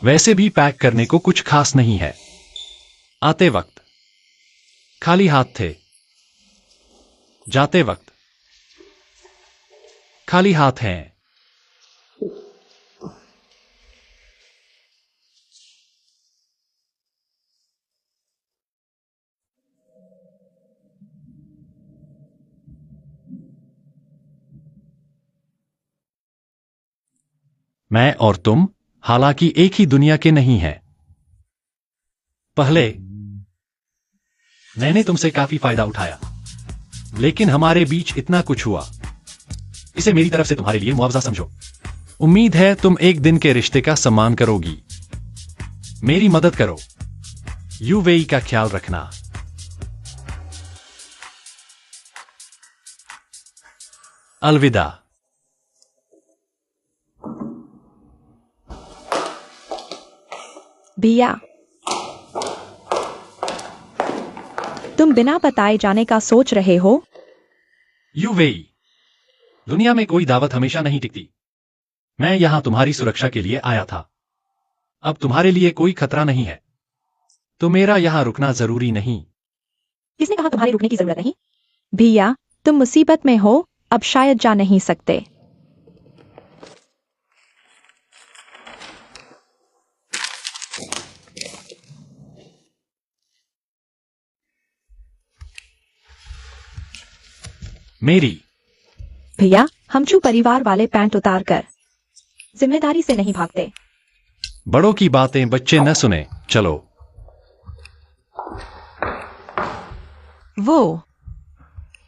वैसे भी पैक करने को कुछ खास नहीं है। आते वक्त खाली हाथ थे, जाते वक्त खाली हाथ हैं। मैं और तुम हालांकि एक ही दुनिया के नहीं हैं। पहले मैंने तुमसे काफी फायदा उठाया, लेकिन हमारे बीच इतना कुछ हुआ। इसे मेरी तरफ से तुम्हारे लिए मुआवजा समझो। उम्मीद है तुम एक दिन के रिश्ते का सम्मान करोगी। मेरी मदद करो। यूवेई का ख्याल रखना। अलविदा। भैया, तुम बिना बताए जाने का सोच रहे हो? यूवेई, दुनिया में कोई दावत हमेशा नहीं टिकती। मैं यहां तुम्हारी सुरक्षा के लिए आया था। अब तुम्हारे लिए कोई खतरा नहीं है, तो मेरा यहां रुकना जरूरी नहीं। किसने कहा तुम्हारे रुकने की जरूरत नहीं? भैया, तुम मुसीबत में हो, अब शायद जा नहीं सकते। मेरी भैया, हम चू परिवार वाले पैंट उतार कर जिम्मेदारी से नहीं भागते। बड़ों की बातें बच्चे न सुने। चलो। वो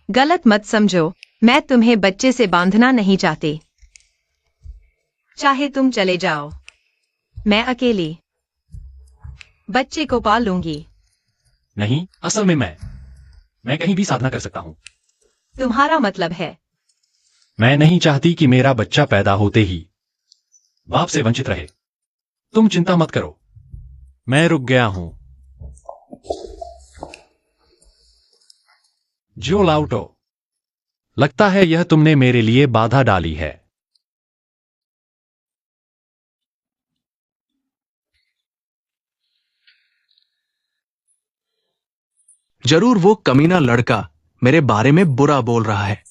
गलत मत समझो, मैं तुम्हें बच्चे से बांधना नहीं चाहती। चाहे तुम चले जाओ, मैं अकेली बच्चे को पाल लूंगी। नहीं, असल में मैं कहीं भी साधना कर सकता हूं। तुम्हारा मतलब है? मैं नहीं चाहती कि मेरा बच्चा पैदा होते ही बाप से वंचित रहे। तुम चिंता मत करो, मैं रुक गया हूं। जो लाउटो, लगता है यह तुमने मेरे लिए बाधा डाली है। जरूर वो कमीना लड़का मेरे बारे में बुरा बोल रहा है।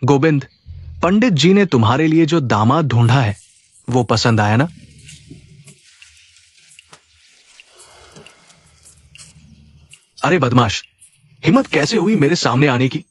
गोविंद, पंडित जी ने तुम्हारे लिए जो दामाद ढूंढा है वो पसंद आया ना? अरे बदमाश, हिम्मत कैसे हुई मेरे सामने आने की?